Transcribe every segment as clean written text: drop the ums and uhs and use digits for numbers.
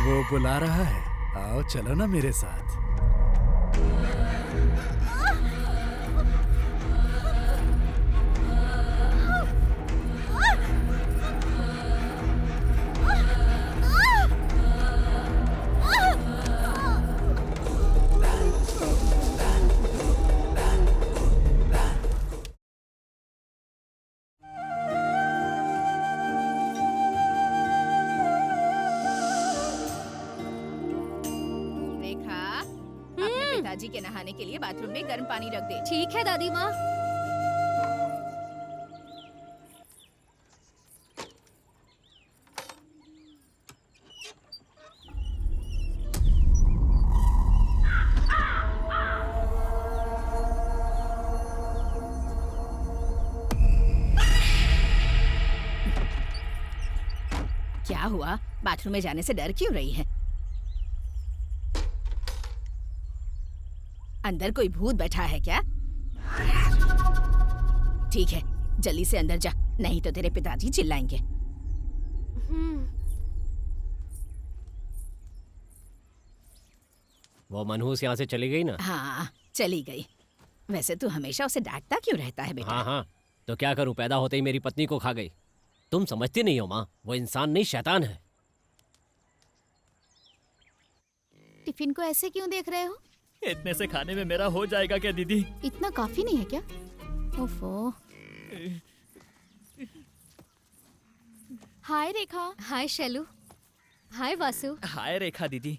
वो बुला रहा है, आओ चलो ना मेरे साथ। रेखा, अपने पिताजी के नहाने के लिए बाथरूम में गर्म पानी रख दे। ठीक है दादी माँ। क्या हुआ? बाथरूम में जाने से डर क्यों रही है? अंदर कोई भूत बैठा है क्या? ठीक है, जल्दी से अंदर जा, नहीं तो तेरे पिताजी चिल्लाएंगे। वो मनहूस यहाँ से चली गई ना? हाँ, चली गई। वैसे तू हमेशा उसे डांटता क्यों रहता है बेटा? हाँ हाँ, तो क्या करूं, पैदा होते ही मेरी पत्नी को खा गई। तुम समझती नहीं हो माँ, वो इंसान नहीं शैतान है। टिफिन को ऐसे क्यों देख रहे हो? इतने से खाने में मेरा हो जाएगा क्या दीदी? इतना काफी नहीं है क्या? ओफो। हाय रेखा। हाय शैलू। हाय वासु। हाय रेखा दीदी।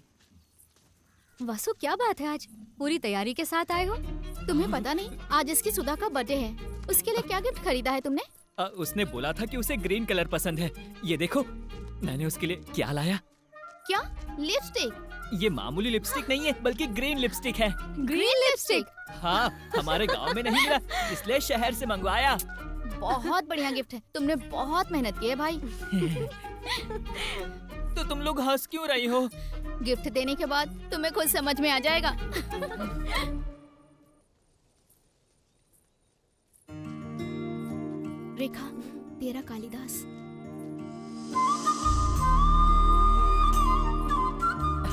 वासु क्या बात है, आज पूरी तैयारी के साथ आए हो? तुम्हें पता नहीं आज इसकी सुधा का बर्थडे है, उसके लिए क्या गिफ्ट खरीदा है तुमने? उसने बोला था कि उसे ग्रीन कलर पसंद है। ये देखो, मैंने उसके लिए क्या लाया। क्या? लिपस्टिक? ये मामूली लिपस्टिक नहीं है, बल्कि ग्रीन लिपस्टिक है। Green lipstick? हाँ, हमारे गांव में नहीं मिला, इसलिए शहर से मंगवाया। बहुत बढ़िया गिफ्ट है, तुमने बहुत मेहनत की है भाई। तो तुम लोग हंस क्यों रही हो? गिफ्ट देने के बाद तुम्हें खुद समझ में आ जाएगा। रेखा, तेरा कालिदास।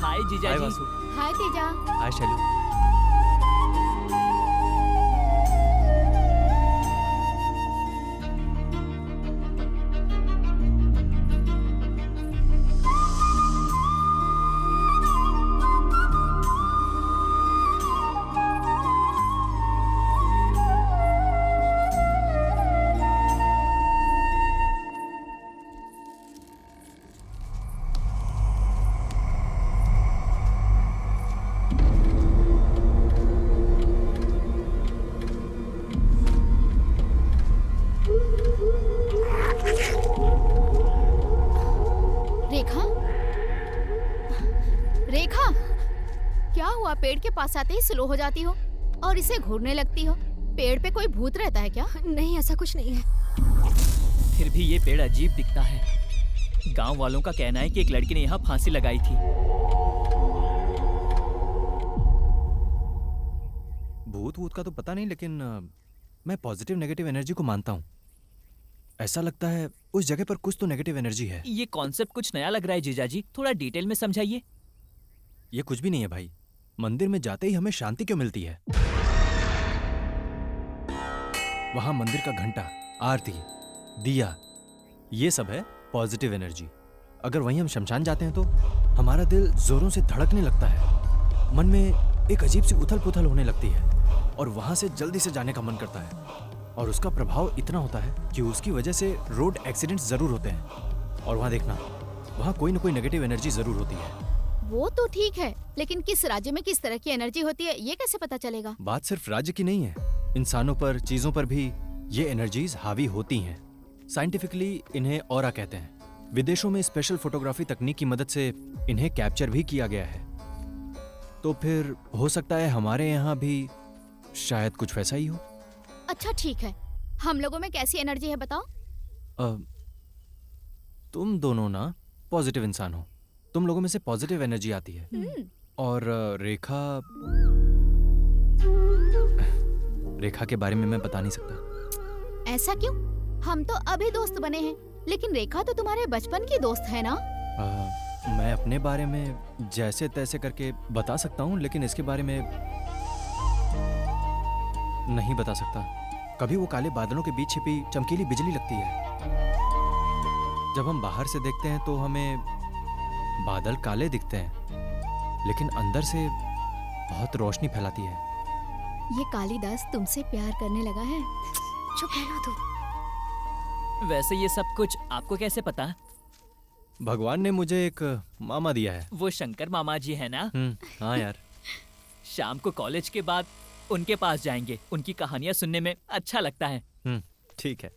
हाय जीजा जी। हाय तेजा। हाय शैलू। रेखा, रेखा, क्या हुआ? पेड़ के पास आते ही स्लो हो जाती हो और इसे घूरने लगती हो। पेड़ पे कोई भूत रहता है क्या? नहीं, ऐसा कुछ नहीं है। फिर भी ये पेड़ अजीब दिखता है। गांव वालों का कहना है कि एक लड़की ने यहाँ फांसी लगाई थी। भूत वूत का तो पता नहीं, लेकिन मैं पॉजिटिव नेगेटिव एनर्जी को मानता हूँ। ऐसा लगता है उस जगह पर कुछ तो नेगेटिव एनर्जी है। ये कॉन्सेप्ट कुछ नया लग रहा है जीजा जी, थोड़ा डिटेल में समझाइए। ये कुछ भी नहीं है भाई, मंदिर में जाते ही हमें शांति क्यों मिलती है। वहां मंदिर का घंटा, आरती, दिया, ये सब है पॉजिटिव एनर्जी। अगर वहीं हम शमशान जाते हैं तो हमारा दिल जोरों से धड़कने लगता है, मन में एक अजीब सी उथल पुथल होने लगती है और वहां से जल्दी से जाने का मन करता है। और उसका प्रभाव इतना होता है कि उसकी वजह से रोड एक्सीडेंट्स जरूर होते हैं। और वहां देखना, वहां कोई ना कोई नेगेटिव एनर्जी जरूर होती है। वो तो ठीक है, लेकिन किस राज्य में किस तरह की एनर्जी होती है ये कैसे पता चलेगा? बात सिर्फ राज्य की नहीं है, इंसानों पर, चीजों पर भी ये एनर्जीज हावी होती हैं। साइंटिफिकली इन्हें ऑरा कहते हैं। विदेशों में स्पेशल फोटोग्राफी तकनीक की मदद से इन्हें कैप्चर भी किया गया है। तो फिर हो सकता है हमारे यहाँ भी शायद कुछ वैसा ही हो। अच्छा ठीक है, हम लोगों में कैसी एनर्जी है बताओ? तुम दोनों ना पॉजिटिव इंसान हो, तुम लोगों में से पॉजिटिव एनर्जी आती है। और रेखा के बारे में मैं बता नहीं सकता। ऐसा क्यों? हम तो अभी दोस्त बने हैं, लेकिन रेखा तो तुम्हारे बचपन की दोस्त है ना? मैं अपने बारे में जैसे तैसे करके बता सकता हूँ, लेकिन इसके बारे में नहीं बता सकता। कभी वो काले बादलों के बीच छिपी चमकीली बिजली लगती है। जब हम बाहर से देखते हैं तो हमें बादल काले दिखते हैं, लेकिन अंदर से बहुत रोशनी फैलाती है। ये कालिदास तुमसे प्यार करने लगा है। चुप रहना तू। वैसे ये सब कुछ आपको कैसे पता? भगवान ने मुझे एक मामा दिया है। वो शंकर मामा जी है ना? हाँ यार। शाम को कॉलेज के बाद उनके पास जाएंगे। उनकी कहानियां सुनने में अच्छा लगता है। ठीक है।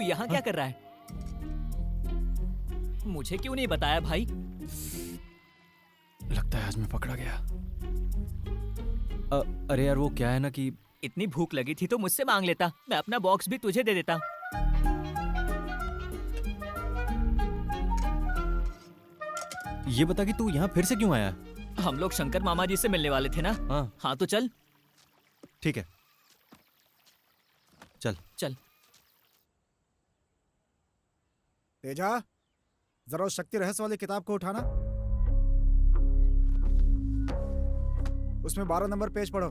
यहाँ क्या कर रहा है? मुझे क्यों नहीं बताया भाई? लगता है आज मैं पकड़ा गया। अरे यार, वो क्या है ना कि इतनी भूख लगी थी तो मुझसे मांग लेता, मैं अपना बॉक्स भी तुझे दे देता। ये बता कि तू यहाँ फिर से क्यों आया? हम लोग शंकर मामा जी से मिलने वाले थे ना। हाँ तो चल। ठीक है, चल चल। तेजा, जरा उस शक्ति रहस्य वाली किताब को उठाना। उसमें 12 नंबर पेज पढ़ो।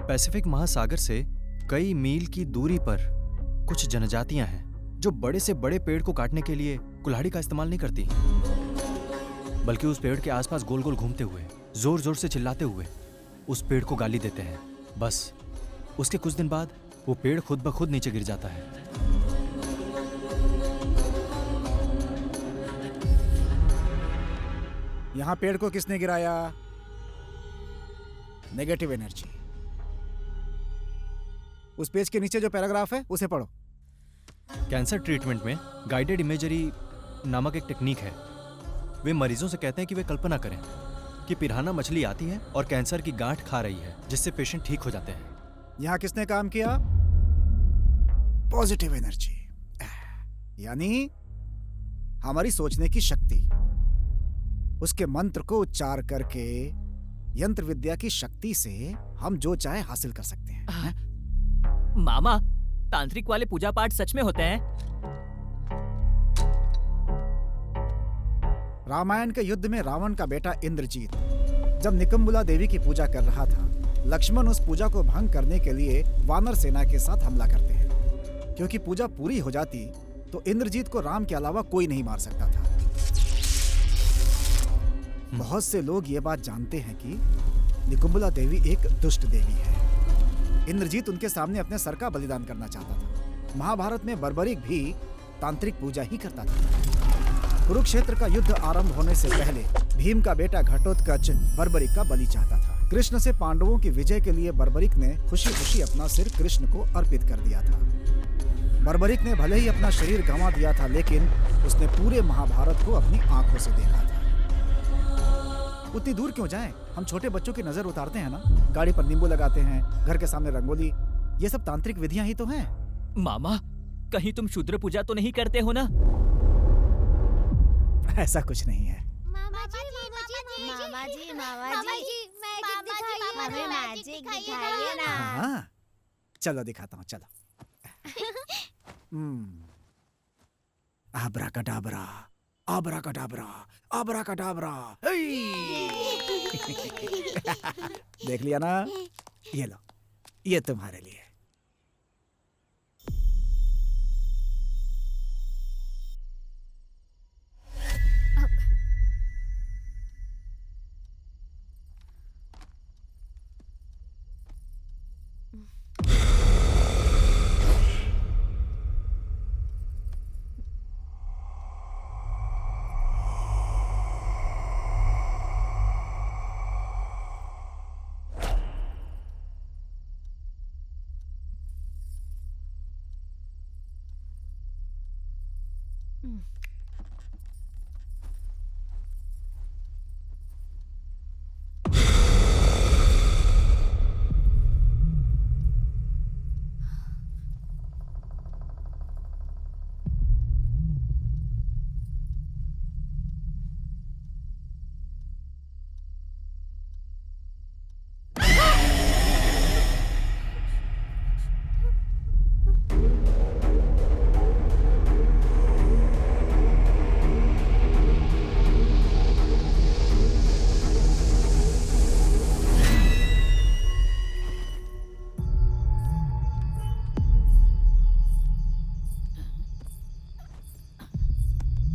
पैसिफिक महासागर से कई मील की दूरी पर कुछ जनजातियां हैं जो बड़े से बड़े पेड़ को काटने के लिए कुल्हाड़ी का इस्तेमाल नहीं करती, बल्कि उस पेड़ के आसपास गोल गोल घूमते हुए, जोर जोर से चिल्लाते हुए उस पेड़ को गाली देते हैं। बस उसके कुछ दिन बाद वो पेड़ खुद ब खुद नीचे गिर जाता है। यहां पेड़ को किसने गिराया? Negative energy. उस पेज के नीचे जो पैराग्राफ है उसे पढ़ो। कैंसर ट्रीटमेंट में गाइडेड इमेजरी नामक एक टेक्निक है। वे मरीजों से कहते हैं कि वे कल्पना करें कि पिरान्हा मछली आती है और कैंसर की गांठ खा रही है, जिससे पेशेंट ठीक हो जाते हैं। यहां किसने काम किया? पॉजिटिव एनर्जी, यानी हमारी सोचने की शक्ति। उसके मंत्र को उच्चार करके यंत्र विद्या की शक्ति से हम जो चाहे हासिल कर सकते हैं। मामा, तांत्रिक वाले पूजा पाठ सच में होते हैं? रामायण के युद्ध में रावण का बेटा इंद्रजीत जब निकम्बुला देवी की पूजा कर रहा था, लक्ष्मण उस पूजा को भंग करने के लिए वानर सेना के साथ हमला करते हैं। क्योंकि पूजा पूरी हो जाती तो इंद्रजीत को राम के अलावा कोई नहीं मार सकता था। बहुत से लोग ये बात जानते हैं कि निकुम्बला देवी एक दुष्ट देवी है। इंद्रजीत उनके सामने अपने सर का बलिदान करना चाहता था। महाभारत में बर्बरिक भी तांत्रिक पूजा ही करता था। कुरुक्षेत्र का युद्ध आरंभ होने से पहले भीम का बेटा घटोत्कच बर्बरिक का बलि चाहता था। कृष्ण से पांडवों की विजय के लिए बर्बरिक ने खुशी खुशी अपना सिर कृष्ण को अर्पित कर दिया था। बर्बरिक ने भले ही अपना शरीर गंवा दिया था, लेकिन उसने पूरे महाभारत को अपनी आंखों से देखा था। उतनी दूर क्यों जाएं? हम छोटे बच्चों की नजर उतारते हैं ना, गाड़ी पर नींबू लगाते हैं, घर के सामने रंगोली, ये सब तांत्रिक विधियां ही तो हैं। मामा, कहीं तुम शूद्र पूजा तो नहीं करते हो ना? ऐसा कुछ नहीं है। मामा जी, हमें मैजिक दिखाइए ना। हाँ, चलो दिखाता हूँ, चलो। आब्राकडाब्रा, आब्राकडाब्रा, आब्राकडाब्रा। देख लिया ना? ये लो, ये तुम्हारे लिए।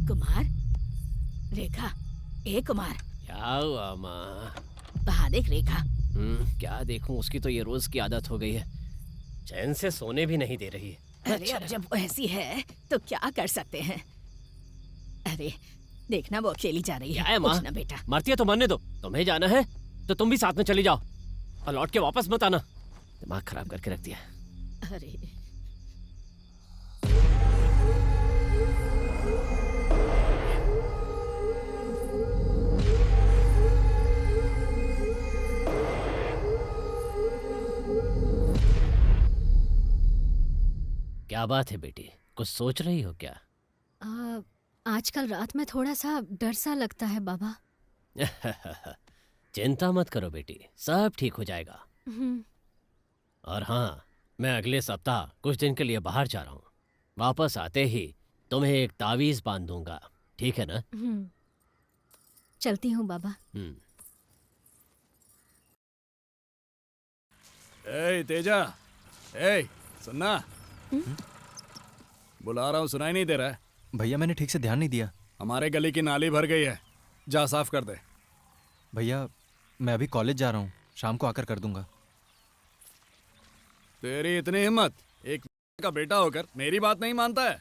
कुमार, रेखा, ए कुमार, क्या हुआ माँ? वहाँ देख रेखा। क्या देखूं, उसकी तो ये रोज की आदत हो गई है, चैन से सोने भी नहीं दे रही है। अरे अब जब वो ऐसी है तो क्या कर सकते हैं। अरे देखना, वो अकेली जा रही क्या है। है माँ? कुछ ना बेटा। मरती है तो मरने दो, तुम्हें जाना है तो तुम भी साथ में चली जाओ और लौट के वापस मत आना। दिमाग खराब करके रख दिया। अरे क्या बात है बेटी, कुछ सोच रही हो क्या? आजकल रात में थोड़ा सा डर सा लगता है बाबा। चिंता मत करो बेटी, सब ठीक हो जाएगा। और हाँ, मैं अगले सप्ताह कुछ दिन के लिए बाहर जा रहा हूँ। वापस आते ही तुम्हें एक तावीज बांध दूंगा, ठीक है ना? चलती हूँ बाबा। ए तेजा, ए सुनना। बुला रहा हूँ, सुनाई नहीं दे रहा है? भैया मैंने ठीक से ध्यान नहीं दिया। हमारे गली की नाली भर गई है, जा साफ कर दे। भैया मैं अभी कॉलेज जा रहा हूँ, शाम को आकर कर दूंगा। तेरी इतनी हिम्मत, एक का बेटा होकर मेरी बात नहीं मानता है?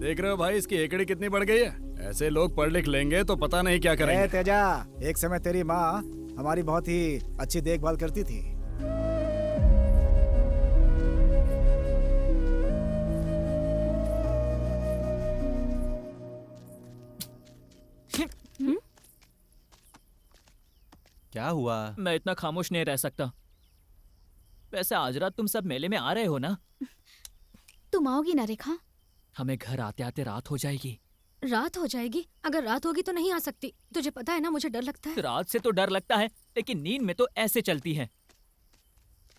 देख रहे हो भाई, इसकी एकड़ी कितनी बढ़ गई है। ऐसे लोग पढ़ लिख लेंगे तो पता नहीं क्या करेंगे। तेजा, एक समय तेरी माँ हमारी बहुत ही अच्छी देखभाल करती थी। क्या हुआ? मैं इतना खामोश नहीं रह सकता। वैसे आज रात तुम सब मेले में आ रहे हो ना? तुम आओगी ना रेखा? हमें घर आते आते रात हो जाएगी। रात हो जाएगी? अगर रात होगी तो नहीं आ सकती। तुझे पता है ना, मुझे डर लगता है। रात से तो डर लगता है, लेकिन नींद में तो ऐसे चलती है।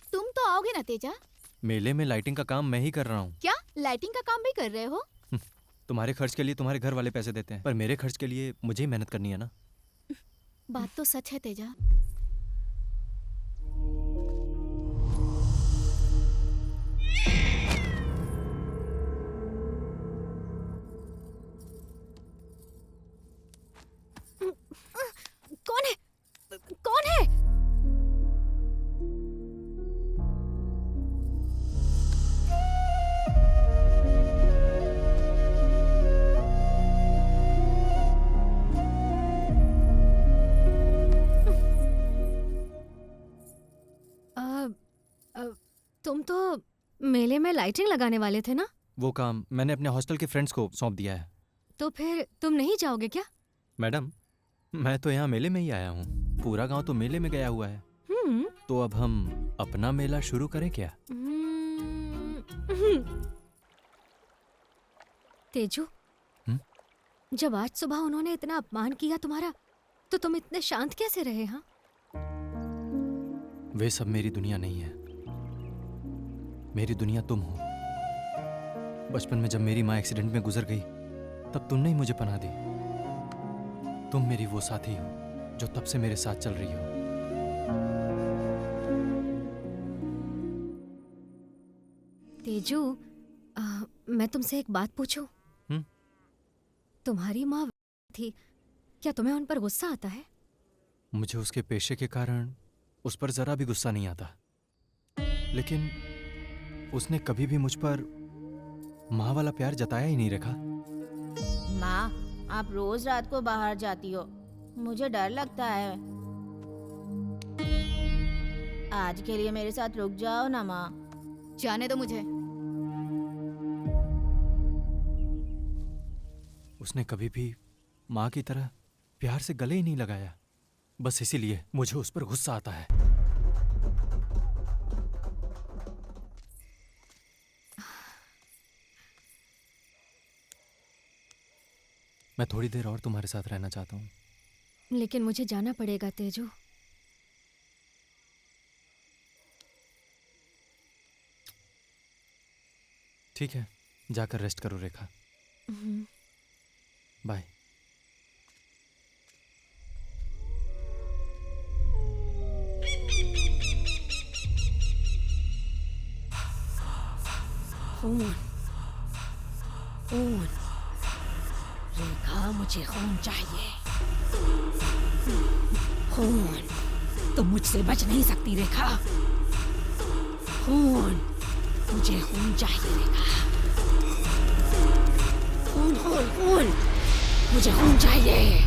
तुम तो आओगे ना तेजा? मेले में लाइटिंग का काम मैं ही कर रहा हूँ। क्या लाइटिंग का काम भी कर रहे हो? तुम्हारे खर्च के लिए तुम्हारे घर वाले पैसे देते हैं, पर मेरे खर्च के लिए मुझे ही मेहनत करनी है ना। बात तो सच है तेजा। कौन है? कौन है? तुम तो मेले में लाइटिंग लगाने वाले थे ना? वो काम मैंने अपने हॉस्टल के फ्रेंड्स को सौंप दिया है। तो फिर तुम नहीं जाओगे क्या? मैडम, मैं तो यहाँ मेले में ही आया हूँ। पूरा गांव तो मेले में गया हुआ है। तो अब हम अपना मेला शुरू करें क्या? तेजू, जब आज सुबह उन्होंने इतना अपमान किया तुम्हारा, तो तुम इतने शांत कैसे रहे? हाँ, वे सब मेरी दुनिया नहीं है। मेरी दुनिया तुम हो। बचपन में जब मेरी माँ एक्सीडेंट में गुजर गई, तब तुमने ही मुझे पनाह दी। तुम मेरी वो साथी हो जो तब से मेरे साथ चल रही हो। तेजू, मैं तुमसे एक बात पूछूं? तुम्हारी माँ थी, क्या तुम्हें उन पर गुस्सा आता है? मुझे उसके पेशे के कारण उस पर जरा भी गुस्सा नहीं आता, लेकिन उसने कभी भी मुझ पर माँ वाला प्यार जताया ही नहीं। रखा माँ, आप रोज रात को बाहर जाती हो, मुझे डर लगता है। आज के लिए मेरे साथ रुक जाओ ना माँ। जाने दो मुझे। उसने कभी भी माँ की तरह प्यार से गले ही नहीं लगाया। बस इसीलिए मुझे उस पर गुस्सा आता है। मैं थोड़ी देर और तुम्हारे साथ रहना चाहता हूँ। लेकिन मुझे जाना पड़ेगा तेजू। ठीक है, जाकर रेस्ट करो रेखा। बाय। खून, खून, रेखा मुझे खून चाहिए। खून, तुम मुझसे बच नहीं सकती रेखा। खून, मुझे खून चाहिए रेखा। खून, खून, खून, मुझे खून चाहिए।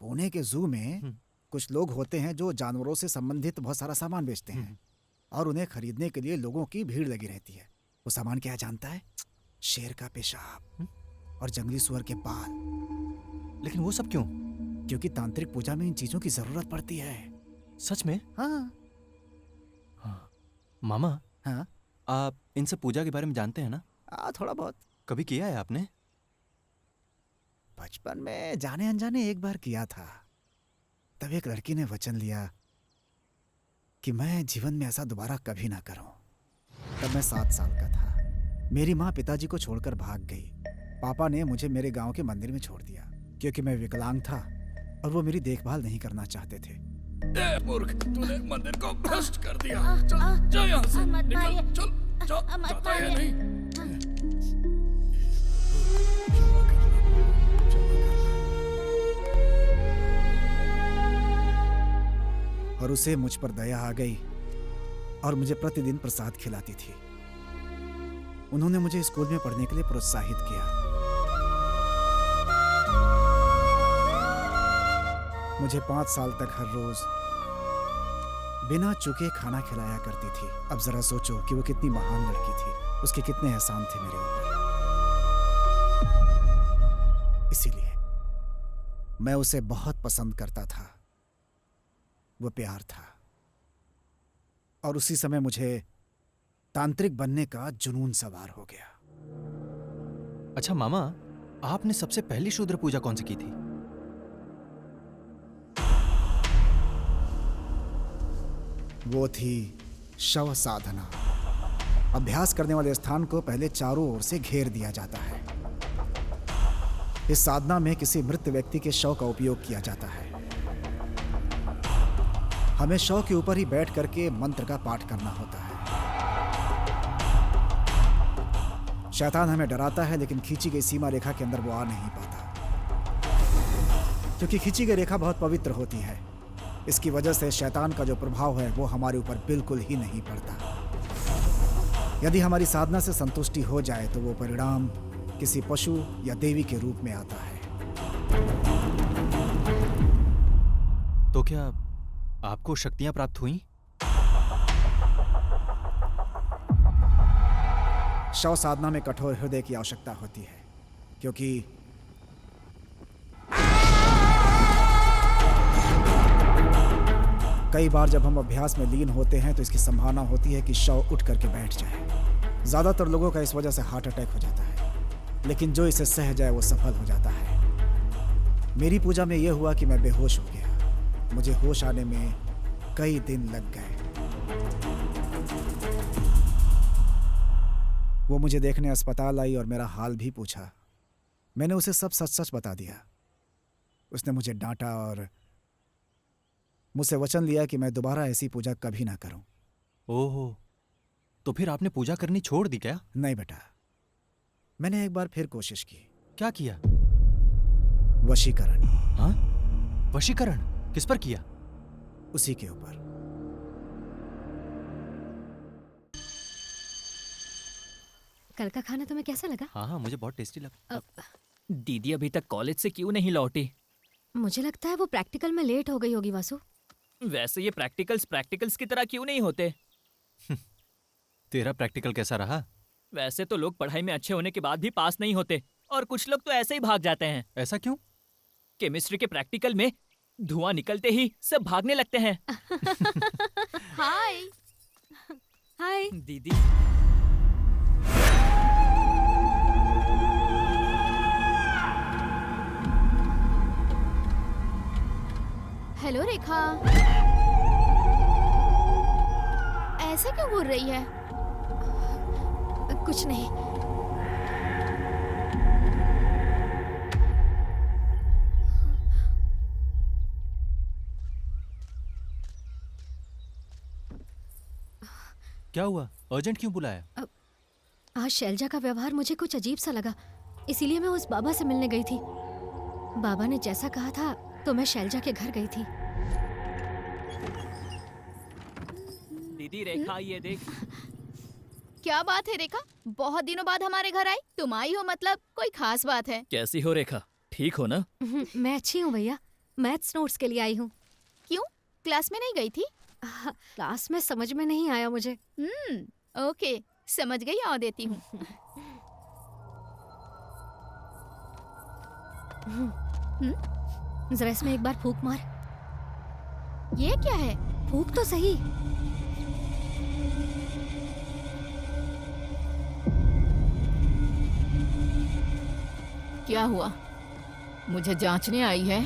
पुणे के जू में कुछ लोग होते हैं जो जानवरों से संबंधित बहुत सारा सामान बेचते हैं और उन्हें खरीदने के लिए लोगों की भीड़ लगी रहती है। वो सामान क्या है जानता है? शेर का पेशाब और जंगली सुअर के बाल। लेकिन वो सब क्यों? क्योंकि तांत्रिक पूजा में इन चीजों की जरूरत पड़ती है। सच में? हाँ। मामा, हाँ, आप इनसे पूजा के बारे में जानते हैं ना? थोड़ा बहुत। कभी किया है आपने? बचपन में जाने अनजाने एक बार किया था। तब एक लड़की ने वचन लिया कि मैं जीवन में ऐसा दोबारा कभी ना करूं। तब मैं 7 साल का था। मेरी माँ पिताजी को छोड़कर भाग गई। पापा ने मुझे मेरे गांव के मंदिर में छोड़ दिया क्योंकि मैं विकलांग था और वो मेरी देखभाल नहीं करना चाहते थे। ए मूर्ख, तूने मंदिर को भ्रष्ट कर दिया। चल, जा यहाँ से, निकल, चल, जाता है नहीं। और उसे मुझ पर दया आ गई और मुझे प्रतिदिन प्रसाद खिलाती थी। उन्होंने मुझे स्कूल में पढ़ने के लिए प्रोत्साहित किया। मुझे 5 साल तक हर रोज बिना चूके खाना खिलाया करती थी। अब जरा सोचो कि वो कितनी महान लड़की थी, उसके कितने एहसान थे मेरे ऊपर। इसीलिए मैं उसे बहुत पसंद करता था। वो प्यार था और उसी समय मुझे तांत्रिक बनने का जुनून सवार हो गया। अच्छा मामा, आपने सबसे पहली शूद्र पूजा कौन सी की थी? वो थी शव साधना। अभ्यास करने वाले स्थान को पहले चारों ओर से घेर दिया जाता है। इस साधना में किसी मृत व्यक्ति के शव का उपयोग किया जाता है। हमें शव के ऊपर ही बैठ करके मंत्र का पाठ करना होता है। शैतान हमें डराता है लेकिन खींची गई सीमा रेखा के अंदर वो आ नहीं पाता, क्योंकि खींची गई रेखा बहुत पवित्र होती है। इसकी वजह से शैतान का जो प्रभाव है वो हमारे ऊपर बिल्कुल ही नहीं पड़ता। यदि हमारी साधना से संतुष्टि हो जाए तो वो परिणाम किसी पशु या देवी के रूप में आता है। तो क्या आपको शक्तियां प्राप्त हुई? शव साधना में कठोर हृदय की आवश्यकता होती है, क्योंकि कई बार जब हम अभ्यास में लीन होते हैं तो इसकी संभावना होती है कि शव उठ करके बैठ जाए। ज़्यादातर लोगों का इस वजह से हार्ट अटैक हो जाता है, लेकिन जो इसे सह जाए वो सफल हो जाता है। मेरी पूजा में यह हुआ कि मैं बेहोश हो गया। मुझे होश आने में कई दिन लग गए। वो मुझे देखने अस्पताल आई और मेरा हाल भी पूछा। मैंने उसे सब सच सच बता दिया। उसने मुझे डांटा और मुझसे वचन लिया कि मैं दोबारा ऐसी पूजा कभी ना करूं। ओहो, तो फिर आपने पूजा करनी छोड़ दी क्या? नहीं बेटा, मैंने एक बार फिर कोशिश की। क्या किया? वशीकरण। हाँ? वशीकरण किस पर किया? उसी के ऊपर। कल का खाना तुम्हें कैसा लगा? हाँ हाँ, मुझे बहुत टेस्टी लगा। दीदी अभी तक कॉलेज से क्यों नहीं लौटी? मुझे लगता है वो प्रैक्टिकल में लेट हो गई होगी वासु। वैसे ये प्रैक्टिकल्स की तरह क्यों नहीं होते? तेरा प्रैक्टिकल कैसा रहा? वैसे तो लोग पढ़ाई में अच्छे होने के बाद भी पास नहीं होते, और कुछ लोग तो ऐसे ही भाग जाते हैं। ऐसा क्यों? केमिस्ट्री के प्रैक्टिकल में धुआं निकलते ही सब भागने लगते हैं। हाय। हाय। दीदी हेलो रेखा। ऐसे क्यों घूर रही है? कुछ नहीं। क्या हुआ? अर्जेंट क्यों बुलाया? आज शैलजा का व्यवहार मुझे कुछ अजीब सा लगा, इसीलिए मैं उस बाबा से मिलने गई थी। बाबा ने जैसा कहा था तो मैं शैलजा के घर गई थी। दीदी रेखा ये देख। क्या बात है रेखा? बहुत दिनों बाद हमारे घर आई। तुम आई हो मतलब कोई खास बात है? कैसी हो रेखा? ठीक हो ना? मैं अच्छी हूँ भैया, मैथ्स नोट्स के लिए आई हूँ। क्यों, क्लास में नहीं गई थी? क्लास में समझ में नहीं आया मुझे। ओके, समझ गई, आओ देती हूँ। जरा इसमें एक बार फूंक मार। ये क्या है? फूंक तो सही। क्या हुआ? मुझे जांचने आई है?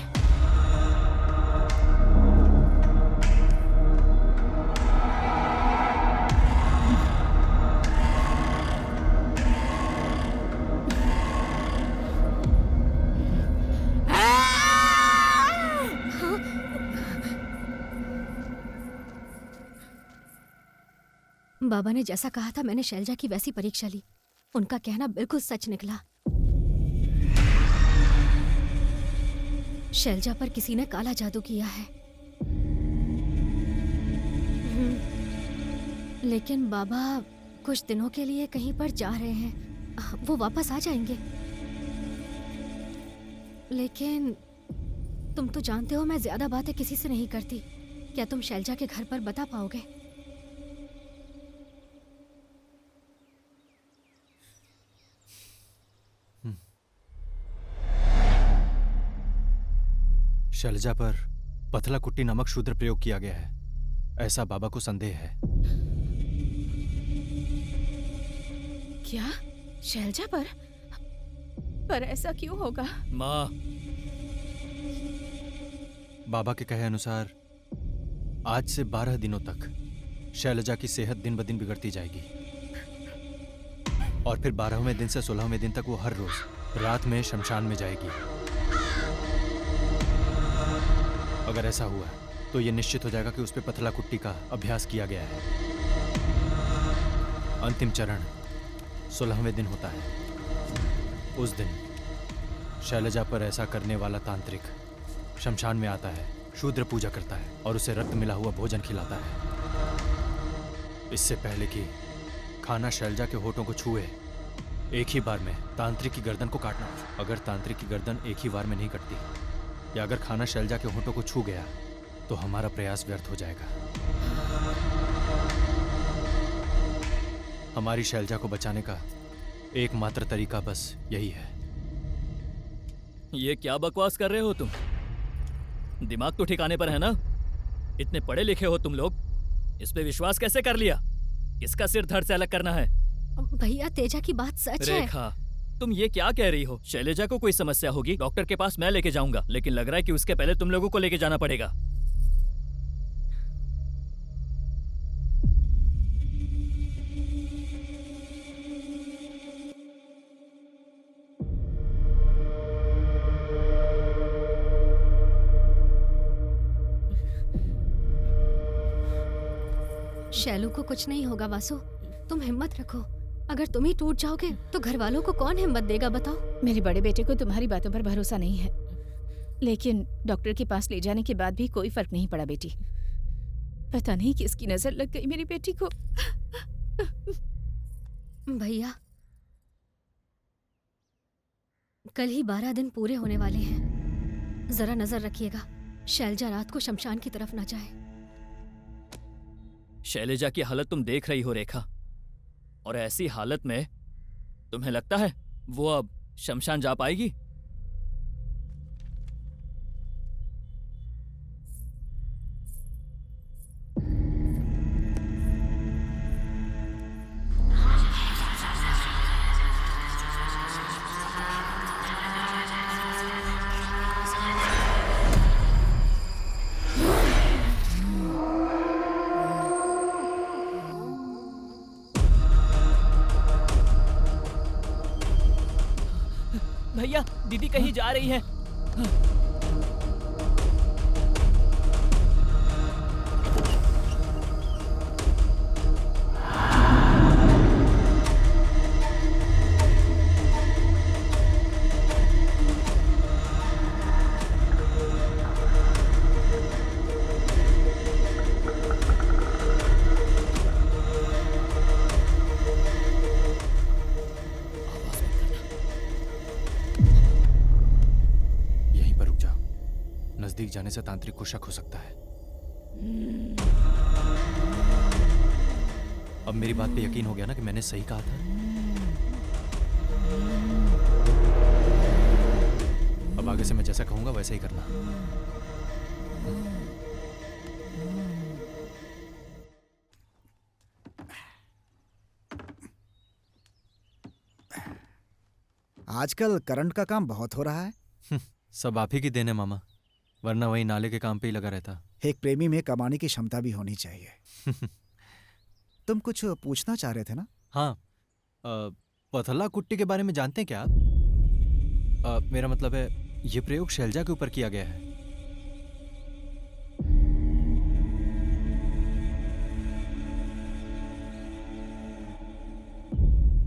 बाबा ने जैसा कहा था मैंने शैलजा की वैसी परीक्षा ली। उनका कहना बिल्कुल सच निकला। शैलजा पर किसी ने काला जादू किया है। लेकिन बाबा कुछ दिनों के लिए कहीं पर जा रहे हैं, वो वापस आ जाएंगे। लेकिन तुम तो जानते हो मैं ज्यादा बातें किसी से नहीं करती। क्या तुम शैलजा के घर पर बता पाओगे? शैलजा पर पथला कुट्टी नामक शूद्र प्रयोग किया गया है, ऐसा बाबा को संदेह है। क्या? शैलजा पर? पर ऐसा क्यों होगा? माँ, बाबा के कहे अनुसार आज से 12 दिनों तक शैलजा की सेहत दिन ब दिन बिगड़ती जाएगी और फिर 12वें दिन से 16वें दिन तक वो हर रोज रात में शमशान में जाएगी। अगर ऐसा हुआ तो ये निश्चित हो जाएगा कि उस पे पथला कुट्टी का अभ्यास किया गया है। अंतिम चरण 16वें दिन होता है। उस दिन शैलजा पर ऐसा करने वाला तांत्रिक शमशान में आता है, शूद्र पूजा करता है और उसे रक्त मिला हुआ भोजन खिलाता है। इससे पहले कि खाना शैलजा के होठों को छुए, एक ही बार में तांत्रिक की गर्दन को काटना। अगर तांत्रिक की गर्दन एक ही बार में नहीं कटती या अगर खाना शैलजा के होठों को छू गया तो हमारा प्रयास व्यर्थ हो जाएगा। हमारी शैलजा को बचाने का एकमात्र तरीका बस यही है। ये क्या बकवास कर रहे हो तुम? दिमाग तो ठिकाने पर है ना? इतने पढ़े लिखे हो तुम लोग, इस पे विश्वास कैसे कर लिया? किसका सिर धड़ से अलग करना है? भैया तेजा की बात सच है। रेखा, तुम ये क्या कह रही हो? शैलेजा को कोई समस्या होगी, डॉक्टर के पास मैं लेके जाऊंगा, लेकिन लग रहा है कि उसके पहले तुम लोगों को लेके जाना पड़ेगा। शैलू को कुछ नहीं होगा वासु, तुम हिम्मत रखो। अगर तुम ही टूट जाओगे तो घर वालों को कौन हिम्मत देगा बताओ? मेरे बड़े बेटे को तुम्हारी बातों पर भरोसा नहीं है, लेकिन डॉक्टर के पास ले जाने के बाद भी कोई फर्क नहीं पड़ा बेटी। पता नहीं किसकी नजर लग गई मेरी बेटी को। भैया कल ही 12 दिन पूरे होने वाले हैं, जरा नजर रखिएगा शैलजा रात को शमशान की तरफ ना जाए। शैलेजा की हालत तुम देख रही हो रेखा, और ऐसी हालत में तुम्हें लगता है वो अब शमशान जा पाएगी? भैया, दीदी कहीं जा रही है। नजदीक जाने से तांत्रिक को शक हो सकता है। अब मेरी बात पे यकीन हो गया ना कि मैंने सही कहा था? अब आगे से मैं जैसा कहूंगा वैसा ही करना। आजकल करंट का काम बहुत हो रहा है। सब आप ही की देन है मामा, वरना वही नाले के काम पे ही लगा रहता। एक प्रेमी में कमाने की क्षमता भी होनी चाहिए। तुम कुछ पूछना चाह रहे थे ना? हाँ, पथला कुट्टी के बारे में जानते हैं क्या आप? मेरा मतलब है ये प्रयोग शैलजा के ऊपर किया गया है।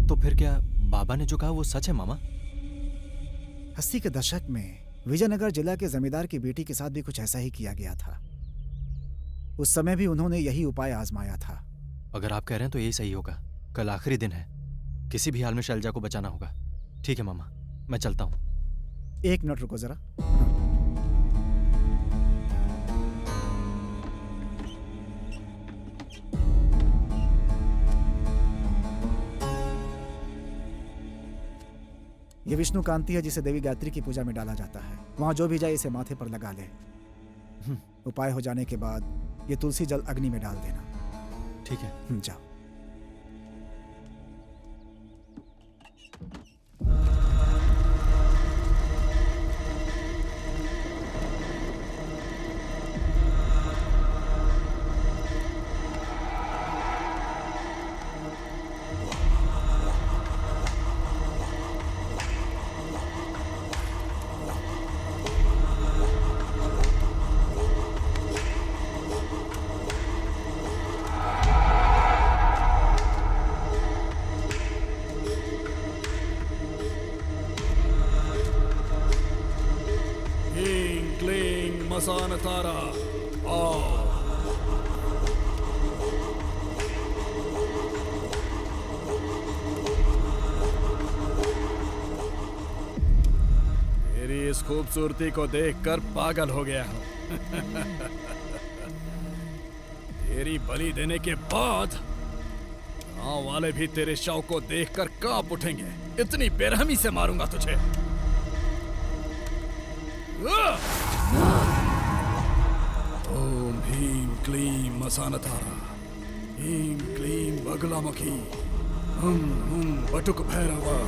तो फिर क्या बाबा ने जो कहा वो सच है मामा? 80 के दशक में विजयनगर जिला के जमींदार की बेटी के साथ भी कुछ ऐसा ही किया गया था। उस समय भी उन्होंने यही उपाय आजमाया था। अगर आप कह रहे हैं तो यही सही होगा। कल आखिरी दिन है, किसी भी हाल में शैलजा को बचाना होगा। ठीक है मामा, मैं चलता हूं। 1 मिनट रुको जरा। ये विष्णु कांति है जिसे देवी गायत्री की पूजा में डाला जाता है। वहां जो भी जाए इसे माथे पर लगा ले। उपाय हो जाने के बाद ये तुलसी जल अग्नि में डाल देना। ठीक है, जाओ। मसान तारा आओ। तेरी इस खूबसूरती को देखकर पागल हो गया हूं। तेरी बलि देने के बाद गांव वाले भी तेरे शव को देखकर कांप उठेंगे। इतनी बेरहमी से मारूंगा तुझे। ओम ह्रीं क्लीं मसानतारा, ह्रीं क्लीं बगलामुखी, हुं हुं बटुक भैरवा।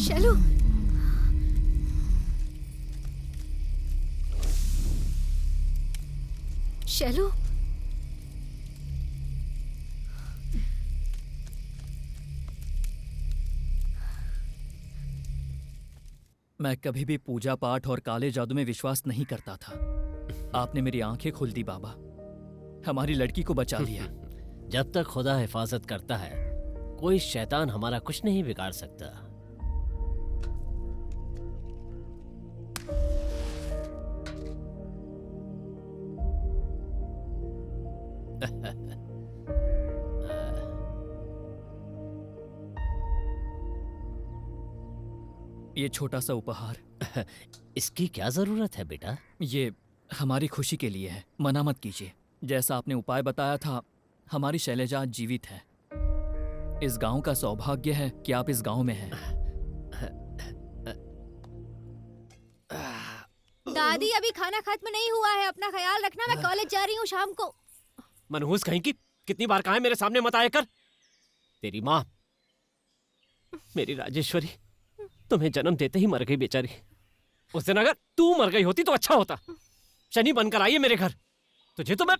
शैलू, शैलू, मैं कभी भी पूजा पाठ और काले जादू में विश्वास नहीं करता था। आपने मेरी आंखें खोल दी बाबा, हमारी लड़की को बचा लिया। जब तक खुदा हिफाजत करता है, कोई शैतान हमारा कुछ नहीं बिगाड़ सकता। ये छोटा सा उपहार, इसकी क्या जरूरत है बेटा? ये हमारी खुशी के लिए है, मना मत कीजिए। जैसा आपने उपाय बताया था, हमारी शैलजा आज जीवित है। इस गांव का सौभाग्य है कि आप इस गांव में हैं। दादी अभी खाना खत्म नहीं हुआ है, अपना ख्याल रखना। मैं कॉलेज जा रही हूँ शाम को। मनहूस कहीं की, कितनी बार कहा है मेरे सामने मत आया कर। तेरी माँ, मेरी राजेश्वरी, तुम्हें जन्म देते ही मर गई बेचारी। उस दिन अगर तू मर गई होती तो अच्छा होता। शनि बनकर आई है मेरे घर, तुझे तो मैं...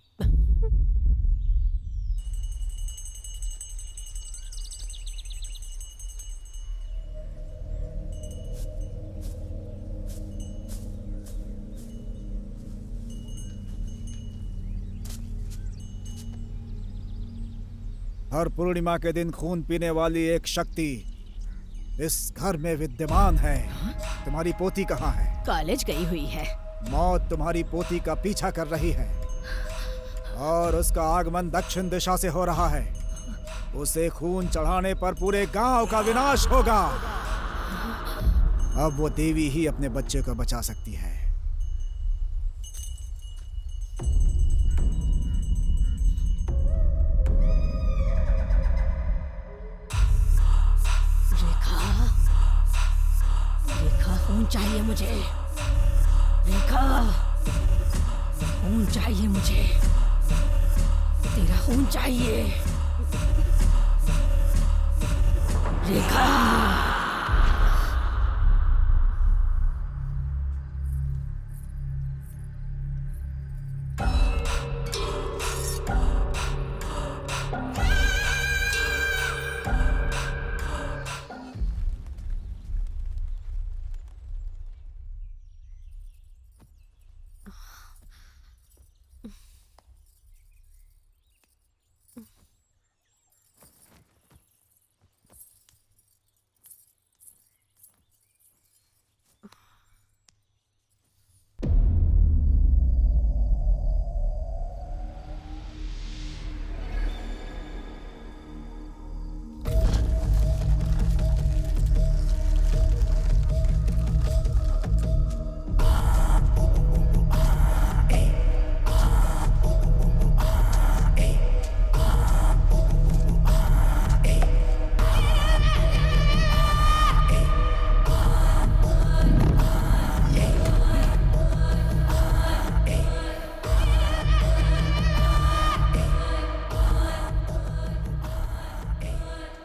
हर पूर्णिमा के दिन खून पीने वाली एक शक्ति इस घर में विद्यमान है। तुम्हारी पोती कहाँ है? कॉलेज गई हुई है। मौत तुम्हारी पोती का पीछा कर रही है और उसका आगमन दक्षिण दिशा से हो रहा है। उसे खून चढ़ाने पर पूरे गांव का विनाश होगा। अब वो देवी ही अपने बच्चे को बचा सकती है। खून चाहिए मुझे, रेखा, खून चाहिए मुझे, तेरा खून चाहिए, रेखा।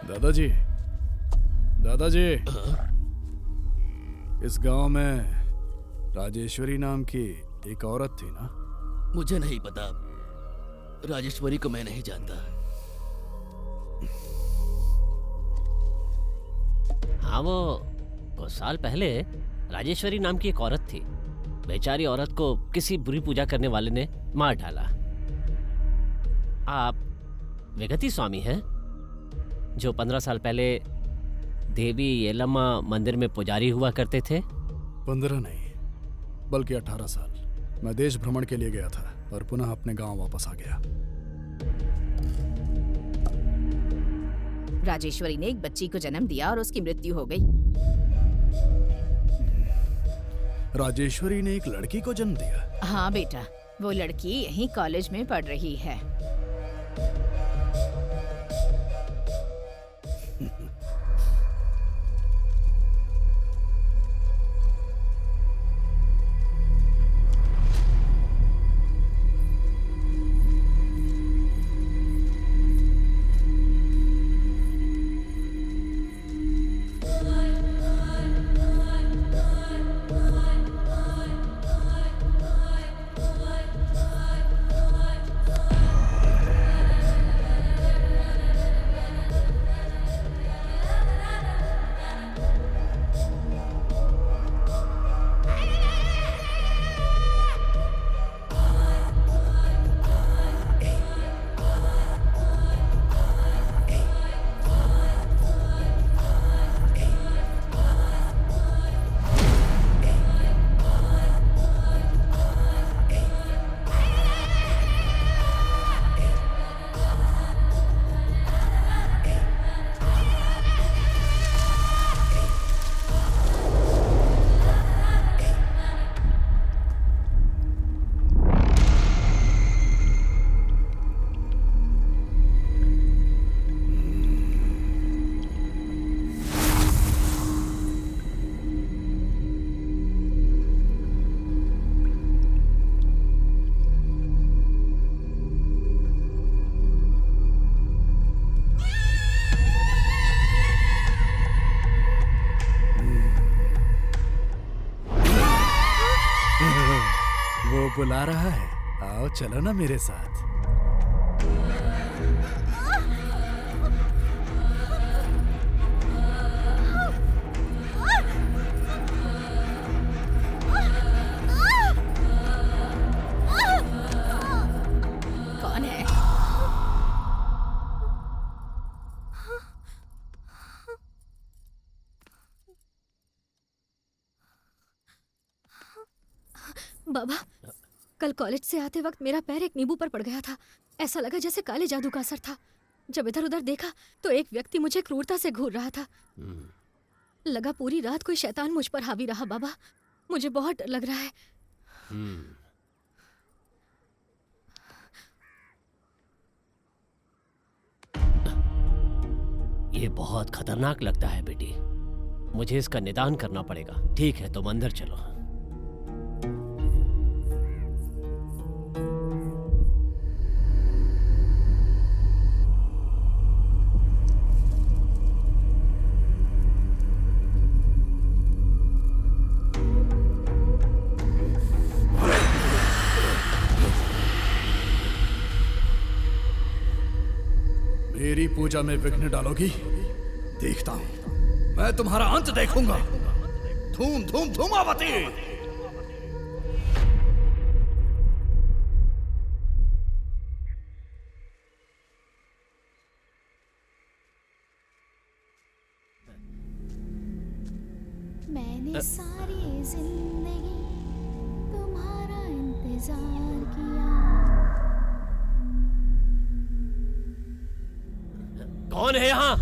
दादाजी, दादाजी, इस गांव में राजेश्वरी नाम की एक औरत थी ना? मुझे नहीं पता, राजेश्वरी को मैं नहीं जानता। हाँ, वो कुछ साल पहले राजेश्वरी नाम की एक औरत थी। बेचारी औरत को किसी बुरी पूजा करने वाले ने मार डाला। आप विगति स्वामी हैं, जो 15 साल पहले देवी येलम्मा मंदिर में पुजारी हुआ करते थे? 15 नहीं, बल्कि 18 साल। मैं देश भ्रमण के लिए गया था और पुनः अपने गांव वापस आ गया। राजेश्वरी ने एक बच्ची को जन्म दिया और उसकी मृत्यु हो गई। राजेश्वरी ने एक लड़की को जन्म दिया? हाँ बेटा, वो लड़की यहीं कॉलेज में पढ़ रही है। बुला रहा है, आओ चलो ना मेरे साथ। कौन है? बाबा, कल कॉलेज से आते वक्त मेरा पैर एक नींबू पर पड़ गया था। ऐसा लगा जैसे काले जादू का असर था। जब इधर उधर देखा तो एक व्यक्ति मुझे क्रूरता से घूर रहा था। लगा पूरी रात कोई शैतान मुझ पर हावी रहा। बाबा, मुझे बहुत डर लग रहा है। ये बहुत खतरनाक लगता है बेटी, मुझे इसका निदान करना पड़ेगा। ठीक है, तुम अंदर चलो। मेरी पूजा में विघ्न डालोगी? देखता हूं, मैं तुम्हारा अंत देखूंगा। धूम धूम धूमावती। मैंने सारी जिंदगी तुम्हारा इंतजार किया। कौन है यहाँ?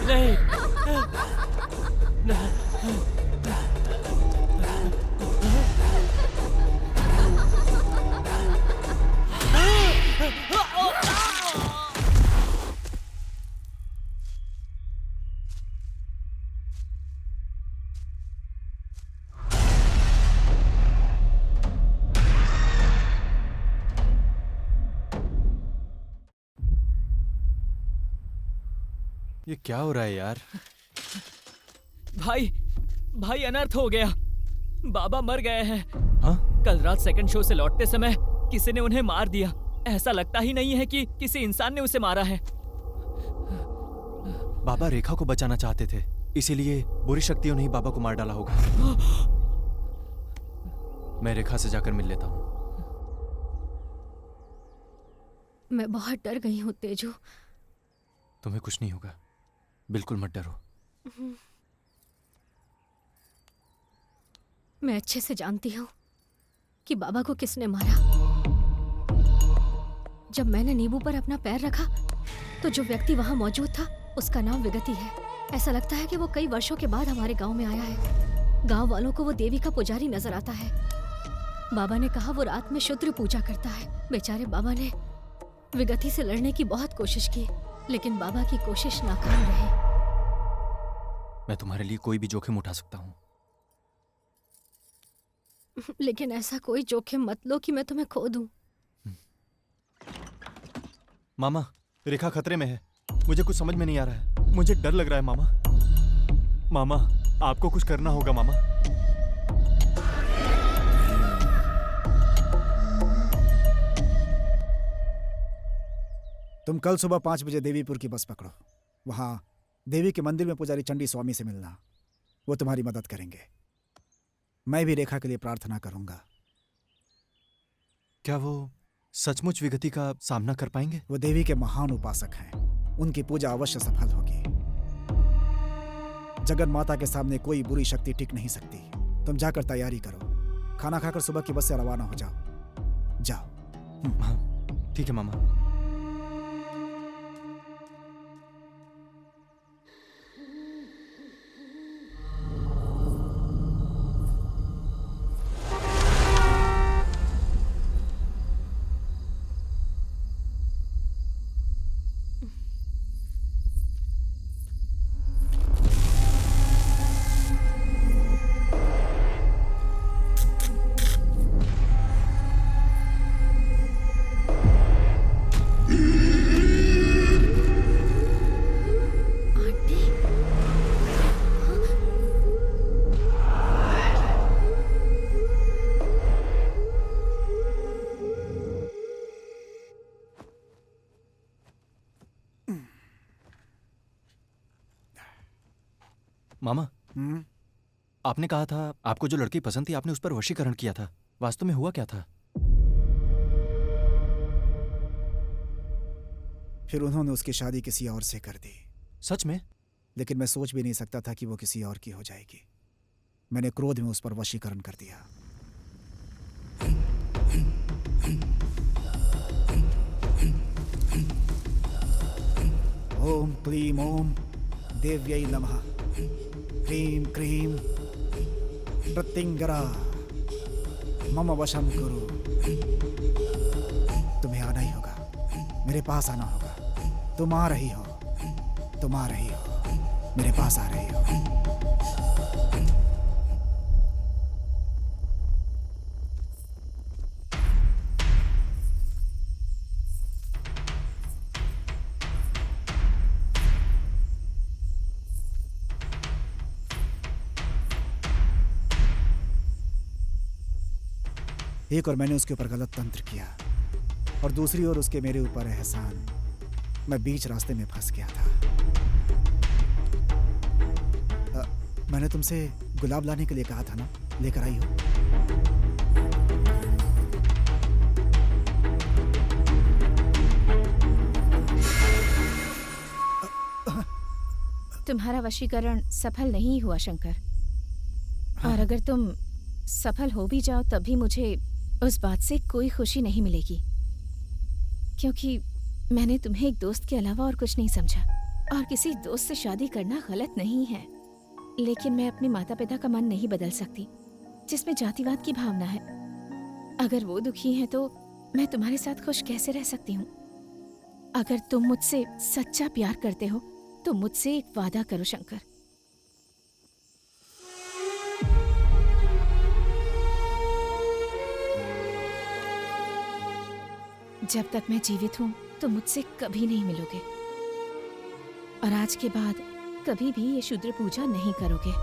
नहीं, ये क्या हो रहा है यार? भाई अनर्थ हो गया। बाबा मर गए हैं। हाँ? कल रात सेकंड शो से लौटते समय किसी ने उन्हें मार दिया। ऐसा लगता ही नहीं है कि किसी इंसान ने उसे मारा है। बाबा रेखा को बचाना चाहते थे, इसीलिए बुरी शक्तियों ने ही बाबा को मार डाला होगा। मैं रेखा से जाकर मिल लेता हूँ। मैं बहुत डर गई हूँ तेजू। तुम्हें कुछ नहीं होगा, बिल्कुल मत डरो। मैं अच्छे से जानती हूँ कि बाबा को किसने मारा। जब मैंने नींबू पर अपना पैर रखा तो जो व्यक्ति वहां मौजूद था उसका नाम विगति है। ऐसा लगता है कि वो कई वर्षों के बाद हमारे गांव में आया है। गांव वालों को वो देवी का पुजारी नजर आता है। बाबा ने कहा वो रात में शुद्र पूजा करता है। बेचारे बाबा ने विगति से लड़ने की बहुत कोशिश की, लेकिन बाबा की कोशिश नाकाम रही। मैं तुम्हारे लिए कोई भी जोखिम उठा सकता हूँ। लेकिन ऐसा कोई जोखिम मत लो कि मैं तुम्हें खो दूं। मामा, रेखा खतरे में है। मुझे कुछ समझ में नहीं आ रहा है। मुझे डर लग रहा है मामा। मामा, आपको कुछ करना होगा मामा। तुम कल सुबह 5 बजे देवीपुर की बस पकड़ो। वहां देवी के मंदिर में पुजारी चंडी स्वामी से मिलना। वो तुम्हारी मदद करेंगे। मैं भी रेखा के लिए प्रार्थना करूंगा। क्या वो सचमुच विगति का सामना कर पाएंगे? वो देवी के महान उपासक हैं। उनकी पूजा अवश्य सफल होगी। जगन माता के सामने कोई बुरी शक्ति टिक नहीं सकती। तुम जाकर तैयारी करो। खाना खाकर सुबह की बस से रवाना हो जाओ। जाओ। हाँ, ठीक है मामा। मामा, आपने कहा था आपको जो लड़की पसंद थी आपने उस पर वशीकरण किया था। वास्तव में हुआ क्या था? फिर उन्होंने उसकी शादी किसी और से कर दी। सच में? लेकिन मैं सोच भी नहीं सकता था कि वो किसी और की हो जाएगी। मैंने क्रोध में उस पर वशीकरण कर दिया। ओम क्लीम ओम देव्यै नमः। क्रीम क्रीम प्रत्यंगरा मम वशम कुरु। तुम्हें आना ही होगा, मेरे पास आना होगा। तुम आ रही हो, तुम आ रही हो, मेरे पास आ रही हो। एक और मैंने उसके ऊपर गलत तंत्र किया और दूसरी ओर उसके मेरे ऊपर एहसान। मैं बीच रास्ते में फंस गया था। मैंने तुमसे गुलाब लाने के लिए कहा था ना, लेकर आई हो? तुम्हारा वशीकरण सफल नहीं हुआ शंकर। और अगर तुम सफल हो भी जाओ तब भी मुझे उस बात से कोई खुशी नहीं मिलेगी, क्योंकि मैंने तुम्हें एक दोस्त के अलावा और कुछ नहीं समझा। और किसी दोस्त से शादी करना गलत नहीं है, लेकिन मैं अपने माता पिता का मन नहीं बदल सकती, जिसमें जातिवाद की भावना है। अगर वो दुखी हैं तो मैं तुम्हारे साथ खुश कैसे रह सकती हूँ? अगर तुम मुझसे सच्चा प्यार करते हो तो मुझसे एक वादा करो शंकर। जब तक मैं जीवित हूं तो मुझसे कभी नहीं मिलोगे, और आज के बाद कभी भी ये शूद्र पूजा नहीं करोगे।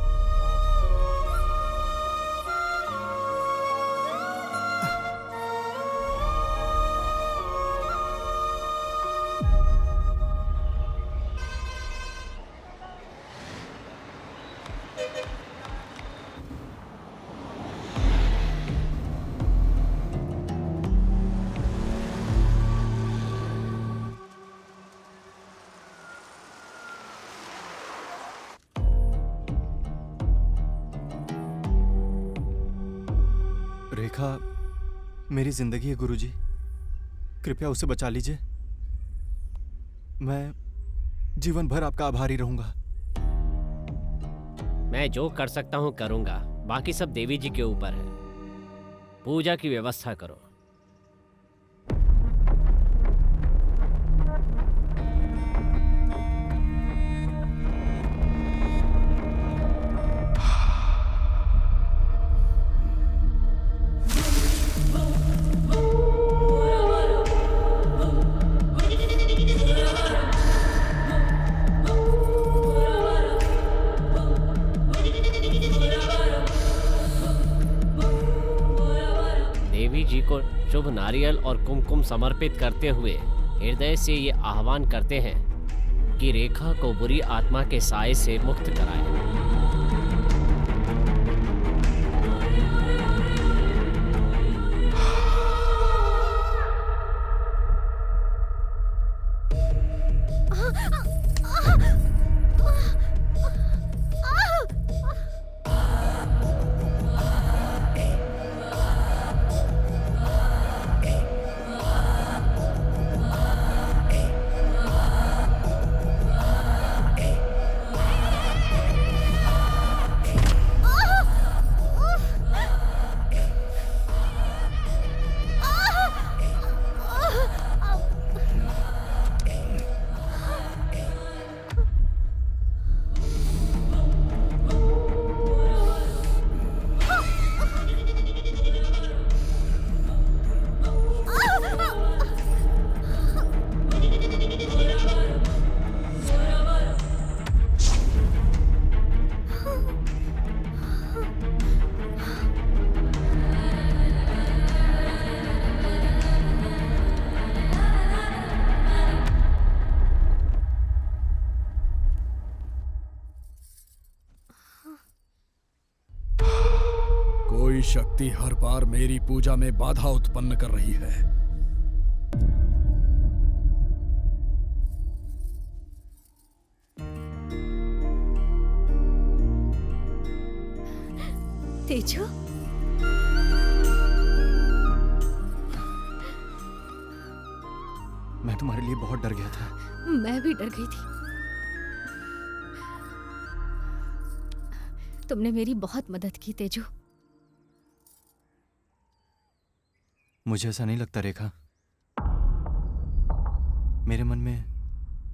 रेखा मेरी जिंदगी है गुरुजी, कृपया उसे बचा लीजिए। मैं जीवन भर आपका आभारी रहूंगा। मैं जो कर सकता हूँ करूँगा, बाकी सब देवी जी के ऊपर है। पूजा की व्यवस्था करो। शुभ नारियल और कुमकुम समर्पित करते हुए हृदय से ये आह्वान करते हैं कि रेखा को बुरी आत्मा के साए से मुक्त कराएं। कोई शक्ति हर बार मेरी पूजा में बाधा उत्पन्न कर रही है। तेजू, मैं तुम्हारे लिए बहुत डर गया था। मैं भी डर गई थी। तुमने मेरी बहुत मदद की तेजू। मुझे ऐसा नहीं लगता रेखा। मेरे मन में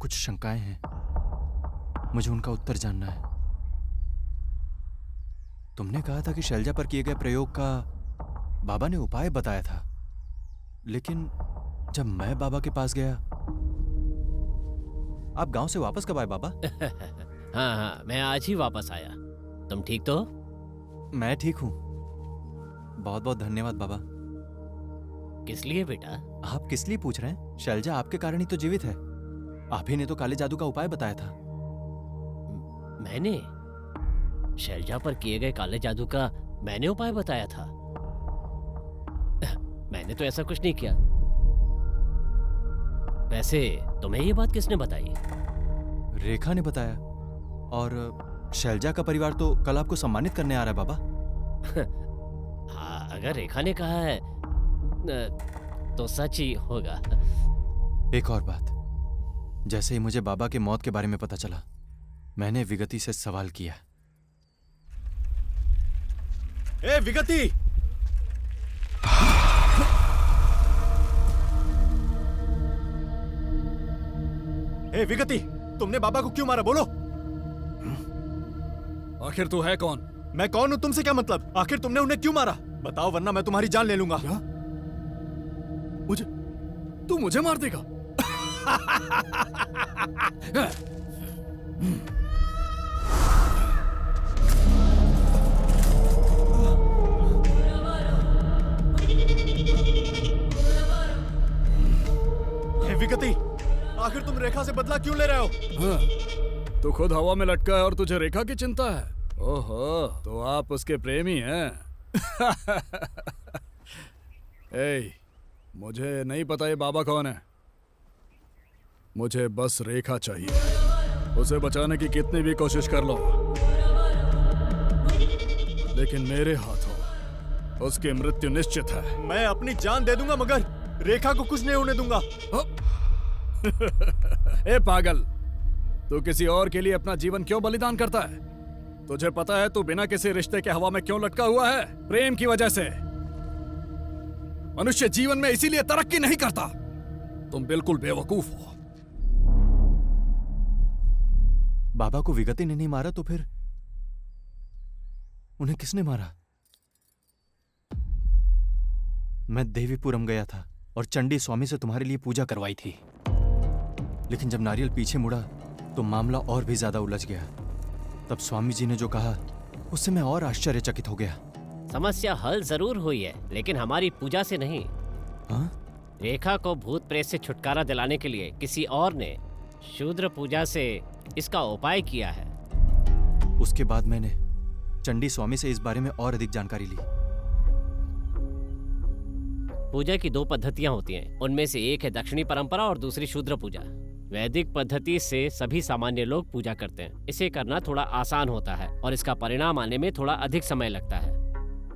कुछ शंकाएं हैं, मुझे उनका उत्तर जानना है। तुमने कहा था कि शैलजा पर किए गए प्रयोग का बाबा ने उपाय बताया था, लेकिन जब मैं बाबा के पास गया। आप गांव से वापस कब आए बाबा? हाँ, मैं आज ही वापस आया। तुम ठीक तो? मैं ठीक हूं। बहुत बहुत धन्यवाद बाबा। किस लिए बेटा? आप किस लिए पूछ रहे हैं? शैलजा आपके कारण ही तो जीवित है। आप ही ने तो काले जादू का उपाय बताया था। मैंने? शैलजा पर किए गए काले जादू का मैंने उपाय बताया था? मैंने तो ऐसा कुछ नहीं किया। वैसे तुम्हें ये बात किसने बताई? रेखा ने बताया। और शैलजा का परिवार तो कल आपको सम्मानित करने आ रहा है बाबा। हाँ, अगर रेखा ने कहा है तो सच ही होगा। एक और बात, जैसे ही मुझे बाबा के मौत के बारे में पता चला, मैंने विगति से सवाल किया। ए विगति! ए विगति, तुमने बाबा को क्यों मारा? बोलो। आखिर तू है कौन? मैं कौन हूं तुमसे क्या मतलब? आखिर तुमने उन्हें क्यों मारा? बताओ, वरना मैं तुम्हारी जान ले लूंगा। क्या? तू मुझे मार देगा? हे विगति, आखिर तुम रेखा से बदला क्यों ले रहे हो? हाँ, तू खुद हवा में लटका है और तुझे रेखा की चिंता है। ओहो, तो आप उसके प्रेमी हैं। ए, मुझे नहीं पता ये बाबा कौन है। मुझे बस रेखा चाहिए। उसे बचाने की कितनी भी कोशिश कर लो, लेकिन मेरे हाथों उसकी मृत्यु निश्चित है। मैं अपनी जान दे दूंगा, मगर रेखा को कुछ नहीं होने दूंगा। ए पागल, तू किसी और के लिए अपना जीवन क्यों बलिदान करता है? तुझे पता है तू बिना किसी रिश्ते के हवा में क्यों लटका हुआ है? प्रेम की वजह से। मनुष्य जीवन में इसीलिए तरक्की नहीं करता। तुम बिल्कुल बेवकूफ हो। बाबा को विगति ने नहीं मारा तो फिर उन्हें किसने मारा? मैं देवीपुरम गया था और चंडी स्वामी से तुम्हारे लिए पूजा करवाई थी, लेकिन जब नारियल पीछे मुड़ा तो मामला और भी ज्यादा उलझ गया। तब स्वामी जी ने जो कहा उससे मैं और आश्चर्यचकित हो गया। समस्या हल जरूर हुई है, लेकिन हमारी पूजा से नहीं। हाँ? रेखा को भूत प्रेत से छुटकारा दिलाने के लिए किसी और ने शूद्र पूजा से इसका उपाय किया है। उसके बाद मैंने चंडी स्वामी से इस बारे में और अधिक जानकारी ली। पूजा की 2 पद्धतियां होती हैं। उनमें से एक है दक्षिणी परंपरा और दूसरी शूद्र पूजा। वैदिक पद्धति से सभी सामान्य लोग पूजा करते हैं। इसे करना थोड़ा आसान होता है और इसका परिणाम आने में थोड़ा अधिक समय लगता है।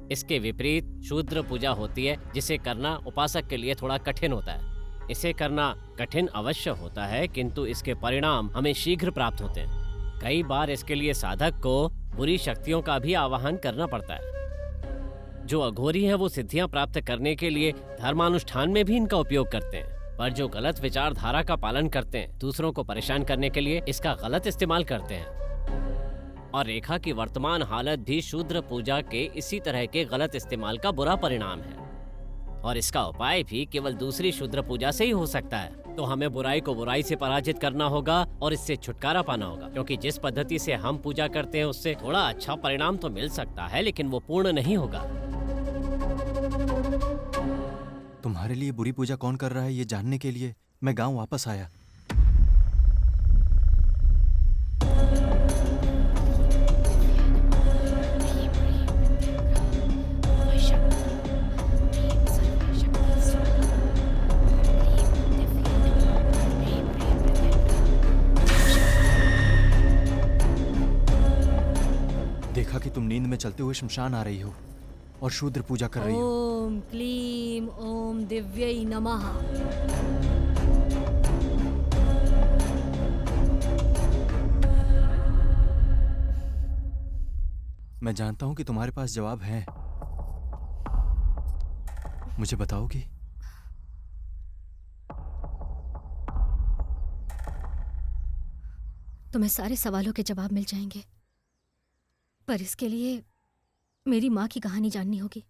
इसके विपरीत शूद्र पूजा होती है, जिसे करना उपासक के लिए थोड़ा कठिन होता है। इसे करना कठिन अवश्य होता है, किंतु इसके परिणाम हमें शीघ्र प्राप्त होते हैं। कई बार इसके लिए साधक को बुरी शक्तियों का भी आवाहन करना पड़ता है। जो अघोरी हैं वो सिद्धियां प्राप्त करने के लिए धर्मानुष्ठान में भी इनका उपयोग करते हैं, पर जो गलत विचारधारा का पालन करते हैं, दूसरों को परेशान करने के लिए इसका गलत इस्तेमाल करते हैं। और रेखा की वर्तमान हालत भी शूद्र पूजा के इसी तरह के गलत इस्तेमाल का बुरा परिणाम है। और इसका उपाय भी केवल दूसरी शूद्र पूजा से ही हो सकता है। तो हमें बुराई को बुराई से पराजित करना होगा और इससे छुटकारा पाना होगा, क्योंकि जिस पद्धति से हम पूजा करते हैं उससे थोड़ा अच्छा परिणाम तो मिल सकता है, लेकिन वो पूर्ण नहीं होगा। तुम्हारे लिए बुरी पूजा कौन कर रहा है ये जानने के लिए मैं गांव वापस आया। देखा कि तुम नींद में चलते हुए शमशान आ रही हो और शूद्र पूजा कर रही हो। ओम क्लीम ओम दिव्यै नमः। मैं जानता हूं कि तुम्हारे पास जवाब है। मुझे बताओगी? तुम्हें सारे सवालों के जवाब मिल जाएंगे, पर इसके लिए मेरी माँ की कहानी जाननी होगी।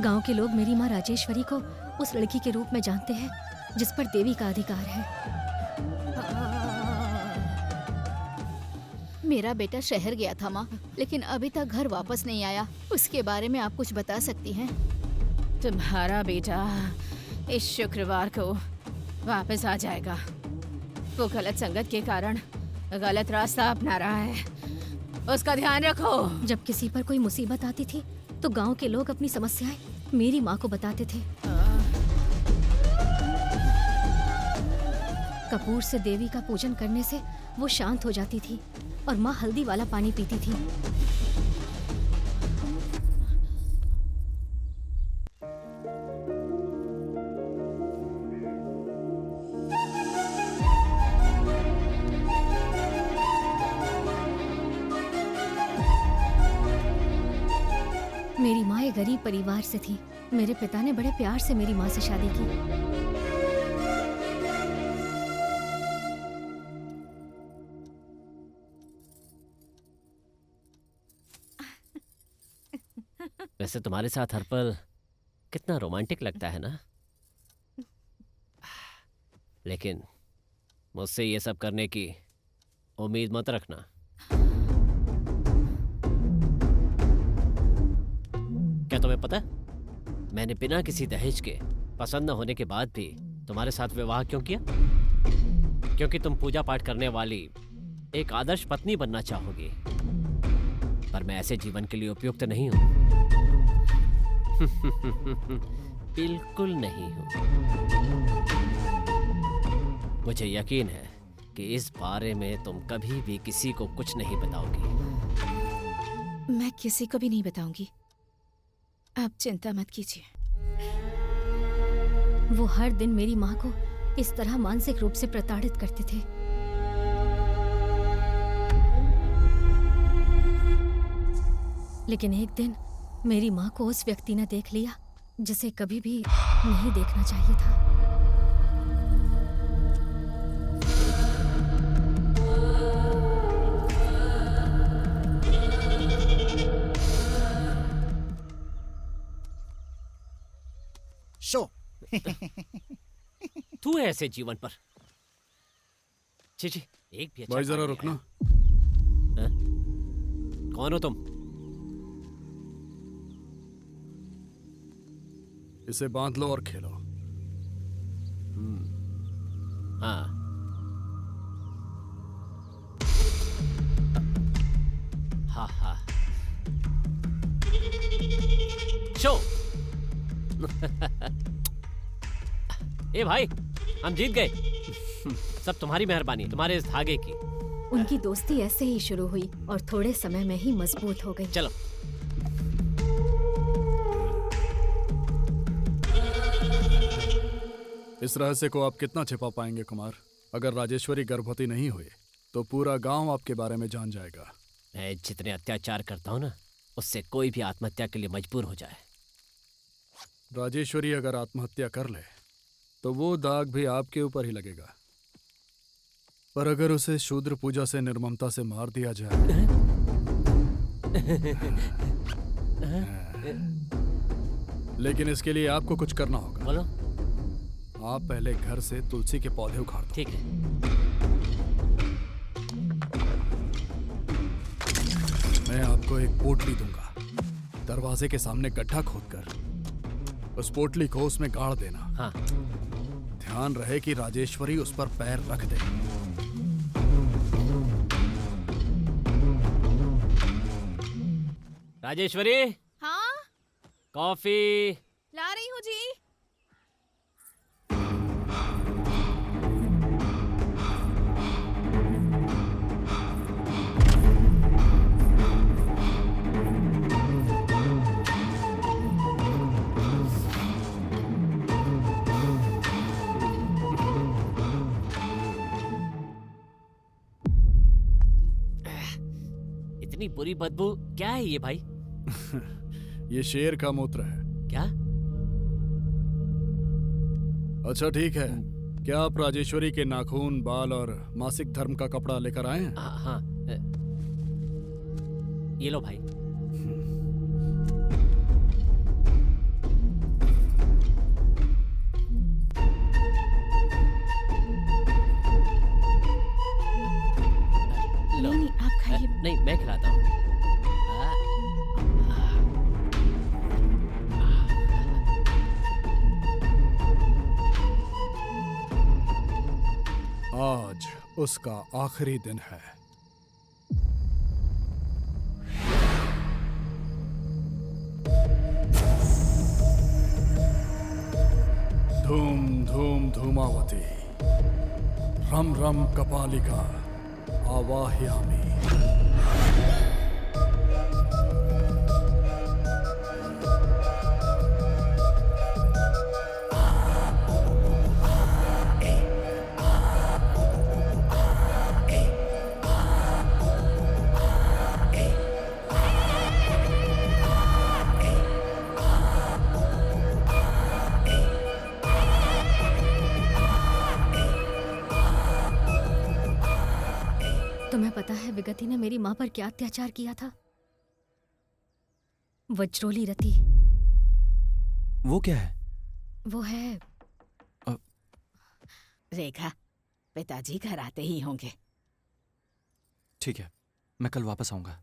गांव के लोग मेरी माँ राजेश्वरी को उस लड़की के रूप में जानते हैं जिस पर देवी का अधिकार है। मेरा बेटा शहर गया था माँ, लेकिन अभी तक घर वापस नहीं आया। उसके बारे में आप कुछ बता सकती हैं? तुम्हारा बेटा इस शुक्रवार को वापस आ जाएगा। वो गलत संगत के कारण गलत रास्ता अपना रहा है, उसका ध्यान रखो। जब किसी पर कोई मुसीबत आती थी तो गांव के लोग अपनी समस्याएं मेरी माँ को बताते थे। कपूर से देवी का पूजन करने से वो शांत हो जाती थी और माँ हल्दी वाला पानी पीती थी। मेरी माँ एक गरीब परिवार से थी। मेरे पिता ने बड़े प्यार से मेरी माँ से शादी की। वैसे तुम्हारे साथ हर पल कितना रोमांटिक लगता है ना? लेकिन मुझसे ये सब करने की उम्मीद मत रखना। क्या तुम्हें पता है मैंने बिना किसी दहेज के, पसंद न होने के बाद भी तुम्हारे साथ विवाह क्यों किया? क्योंकि तुम पूजा पाठ करने वाली एक आदर्श पत्नी बनना चाहोगी, पर मैं ऐसे जीवन के लिए उपयुक्त नहीं हूं। बिल्कुल नहीं हूं। मुझे यकीन है कि इस बारे में तुम कभी भी किसी को कुछ नहीं बताओगी। मैं किसी को भी नहीं बताऊंगी, आप चिंता मत कीजिए। वो हर दिन मेरी माँ को इस तरह मानसिक रूप से प्रताड़ित करते थे। लेकिन एक दिन मेरी माँ को उस व्यक्ति ने देख लिया जिसे कभी भी नहीं देखना चाहिए था। शो तू है ऐसे जीवन पर। जी जी, एक भी अच्छा भाई जरा काम नहीं रुकना। है। हाँ? कौन हो तुम? इसे बांध लो और खेलो। हाँ। हा हा। शो। ए भाई, हम जीत गए। सब तुम्हारी मेहरबानी, तुम्हारे इस धागे की। उनकी दोस्ती ऐसे ही शुरू हुई और थोड़े समय में ही मजबूत हो गई। चलो। इस रहस्य को आप कितना छिपा पाएंगे कुमार? अगर राजेश्वरी गर्भवती नहीं हुई तो पूरा गांव आपके बारे में जान जाएगा। मैं जितने अत्याचार करता हूँ ना, उससे कोई भी आत्महत्या के लिए मजबूर हो जाए। राजेश्वरी अगर आत्महत्या कर ले तो वो दाग भी आपके ऊपर ही लगेगा, पर अगर उसे शूद्र पूजा से निर्ममता से मार दिया जाए लेकिन इसके लिए आपको कुछ करना होगा। बोलो। आप पहले घर से तुलसी के पौधे उखाड़ दो। ठीक है। मैं आपको एक पोटली दूंगा। दरवाजे के सामने गड्ढा खोदकर उस पोटली को उसमें गाड़ देना। हाँ। ध्यान रहे कि राजेश्वरी उस पर पैर रख दे। राजेश्वरी, हाँ, कॉफी। ला रही हूँ जी। इतनी बुरी बदबू क्या है ये भाई? ये शेर का मूत्र है। क्या? अच्छा ठीक है, क्या आप राजेश्वरी के नाखून, बाल और मासिक धर्म का कपड़ा लेकर आए हैं? हाँ हाँ। ये लो भाई। लो। नहीं आप खाइए। नहीं, मैं खिलाता हूँ। आज उसका आखिरी दिन है। धूम धूम धूमावती, रम रम कपालिका, आवाह्यामि। तुम्हें पता है विगति ने मेरी माँ पर क्या अत्याचार किया था? वज्रोली रति। वो क्या है? वो है रेखा, पिताजी घर आते ही होंगे। ठीक है, मैं कल वापस आऊंगा।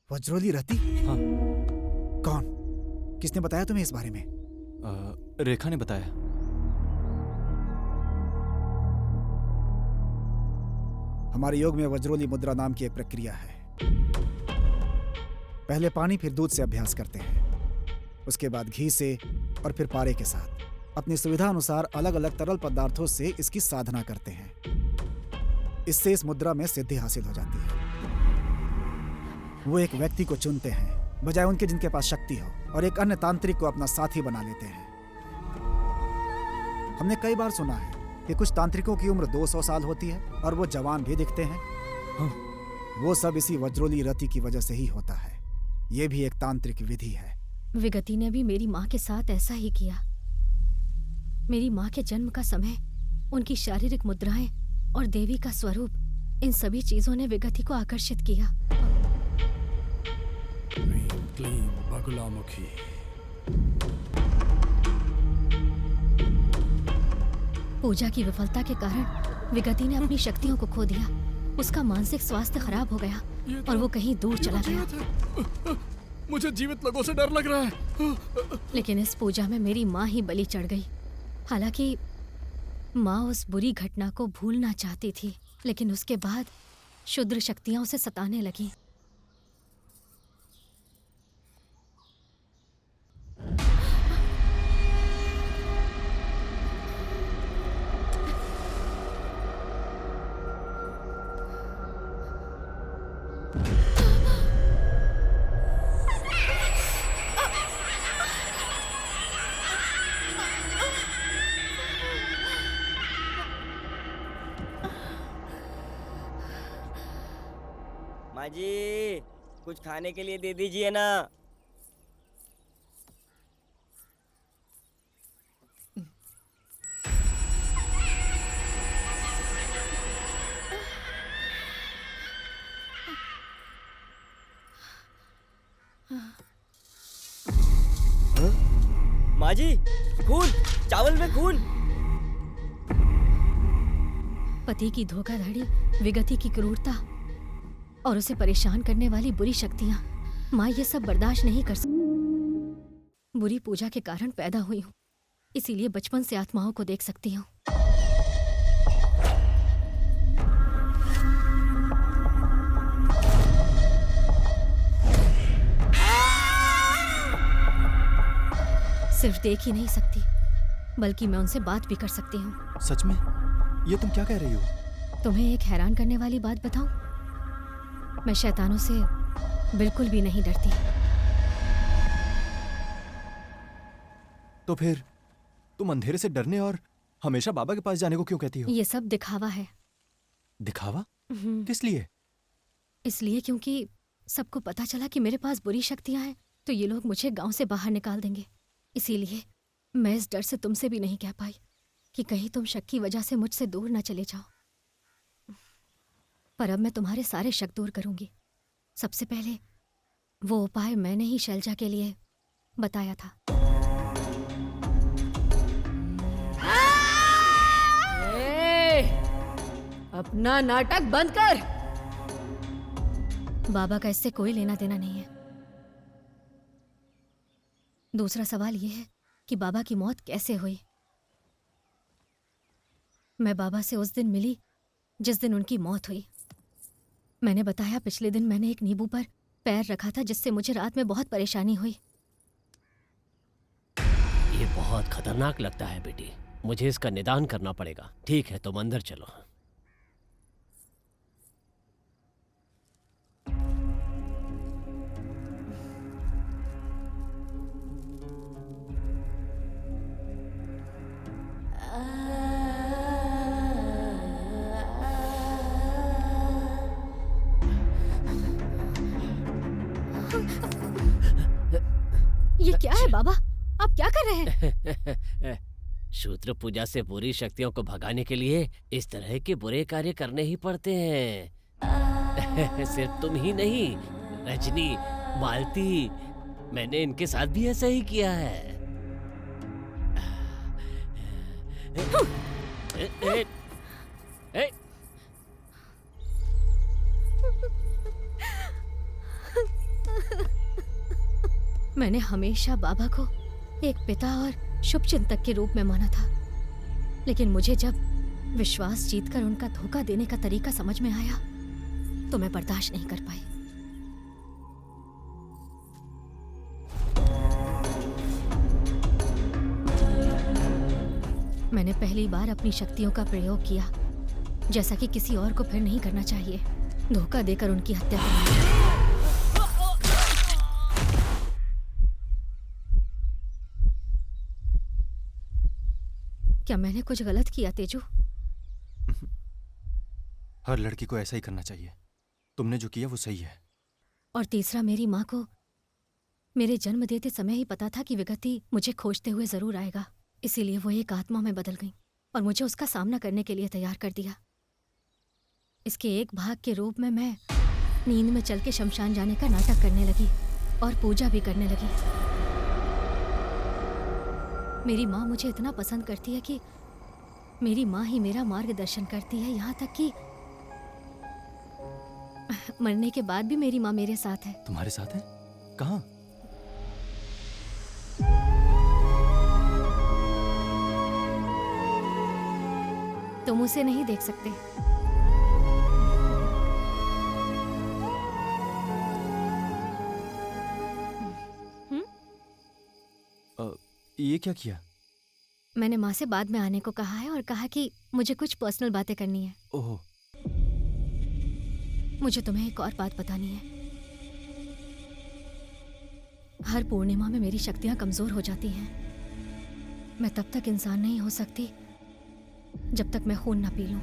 वज्रोली रति? हाँ। कौन? किसने बताया तुम्हें इस बारे में? रेखा ने बताया। हमारे योग में वज्रोली मुद्रा नाम की एक प्रक्रिया है। पहले पानी फिर दूध से अभ्यास करते हैं, उसके बाद घी से और फिर पारे के साथ अपनी सुविधा अनुसार अलग अलग तरल पदार्थों से इसकी साधना करते हैं। इससे इस मुद्रा में सिद्धि हासिल हो जाती है। वो एक व्यक्ति को चुनते हैं बजाय उनके जिनके पास शक्ति हो, और एक अन्य तांत्रिक को अपना साथी बना लेते हैं। हमने कई बार सुना है कि कुछ तांत्रिकों की उम्र 200 साल होती है और वो जवान भी दिखते हैं। वो सब इसी वज्रोली रति की वजह से ही होता है। ये भी एक तांत्रिक विधि है। विगति ने भी मेरी माँ के साथ ऐसा ही किया। मेरी माँ के जन्म का समय, उनकी शारीरिक मुद्राएं और देवी का स्वरूप, इन सभी चीजों ने विगति को आकर्षित किया। क्लीं बगुलामुखी। पूजा की विफलता के कारण विगति ने अपनी शक्तियों को खो दिया। उसका मानसिक स्वास्थ्य खराब हो गया और वो कहीं दूर चला गया। मुझे जीवित लोगों से डर लग रहा है। लेकिन इस पूजा में मेरी माँ ही बलि चढ़ गई। हालांकि माँ उस बुरी घटना को भूलना चाहती थी, लेकिन उसके बाद क्षुद्र शक्तियां उसे सताने लगी। माँ जी, कुछ खाने के लिए दे दीजिए ना। माँ जी, खून, चावल में खून। पति की धोखाधड़ी, विगति की क्रूरता और उसे परेशान करने वाली बुरी शक्तियां, माँ ये सब बर्दाश्त नहीं कर सकती। बुरी पूजा के कारण पैदा हुई हूँ, इसीलिए बचपन से आत्माओं को देख सकती हूँ। सिर्फ देख ही नहीं सकती, बल्कि मैं उनसे बात भी कर सकती हूँ। सच में? ये तुम क्या कह रही हो? तुम्हें एक हैरान करने वाली बात बताऊं? मैं शैतानों से बिल्कुल भी नहीं डरती। तो फिर तुम अंधेरे से डरने और हमेशा बाबा के पास जाने को क्यों कहती हो? ये सब दिखावा है। दिखावा? किस लिए? इसलिए क्योंकि सबको पता चला कि मेरे पास बुरी शक्तियां हैं, तो ये लोग मुझे गांव से बाहर निकाल देंगे। इसीलिए मैं इस डर से तुमसे भी नहीं कह पाई कि कहीं तुम शक की वजह से मुझसे दूर न चले जाओ। पर अब मैं तुम्हारे सारे शक दूर करूंगी। सबसे पहले वो उपाय मैंने ही शैलजा के लिए बताया था। अपना नाटक बंद कर। बाबा का इससे कोई लेना देना नहीं है। दूसरा सवाल यह है कि बाबा की मौत कैसे हुई। मैं बाबा से उस दिन मिली जिस दिन उनकी मौत हुई। मैंने बताया पिछले दिन मैंने एक नींबू पर पैर रखा था, जिससे मुझे रात में बहुत परेशानी हुई। ये बहुत खतरनाक लगता है बेटी, मुझे इसका निदान करना पड़ेगा। ठीक है, तुम अंदर चलो। ये क्या है बाबा? आप क्या कर रहे हैं? शूद्र पूजा से बुरी शक्तियों को भगाने के लिए इस तरह के बुरे कार्य करने ही पड़ते हैं। सिर्फ तुम ही नहीं, रजनी, मालती, मैंने इनके साथ भी ऐसा ही किया है। मैंने हमेशा बाबा को एक पिता और शुभचिंतक के रूप में माना था, लेकिन मुझे जब विश्वास जीतकर उनका धोखा देने का तरीका समझ में आया तो मैं बर्दाश्त नहीं कर पाई। मैंने पहली बार अपनी शक्तियों का प्रयोग किया, जैसा कि किसी और को फिर नहीं करना चाहिए, धोखा देकर उनकी हत्या करना। क्या मैंने कुछ गलत किया तेजू? हर लड़की को ऐसा ही करना चाहिए। तुमने जो किया वो सही है। और तीसरा, मेरी माँ को मेरे जन्म देते समय ही पता था कि विगति मुझे खोजते हुए जरूर आएगा, इसीलिए वो एक आत्मा में बदल गई और मुझे उसका सामना करने के लिए तैयार कर दिया। इसके एक भाग के रूप में मैं नींद में चल के शमशान जाने का नाटक करने लगी और पूजा भी करने लगी। मेरी माँ मुझे इतना पसंद करती है कि मेरी माँ ही मेरा मार्गदर्शन करती है, यहाँ तक कि मरने के बाद भी मेरी माँ मेरे साथ है। तुम्हारे साथ है? कहाँ? तुम उसे नहीं देख सकते। ये क्या किया? मैंने माँ से बाद में आने को कहा है और कहा कि मुझे कुछ पर्सनल बातें करनी है। ओह। मुझे तुम्हें एक और बात बतानी है। हर पूर्णिमा में मेरी शक्तियां कमजोर हो जाती हैं। मैं तब तक इंसान नहीं हो सकती जब तक मैं खून ना पी लूं।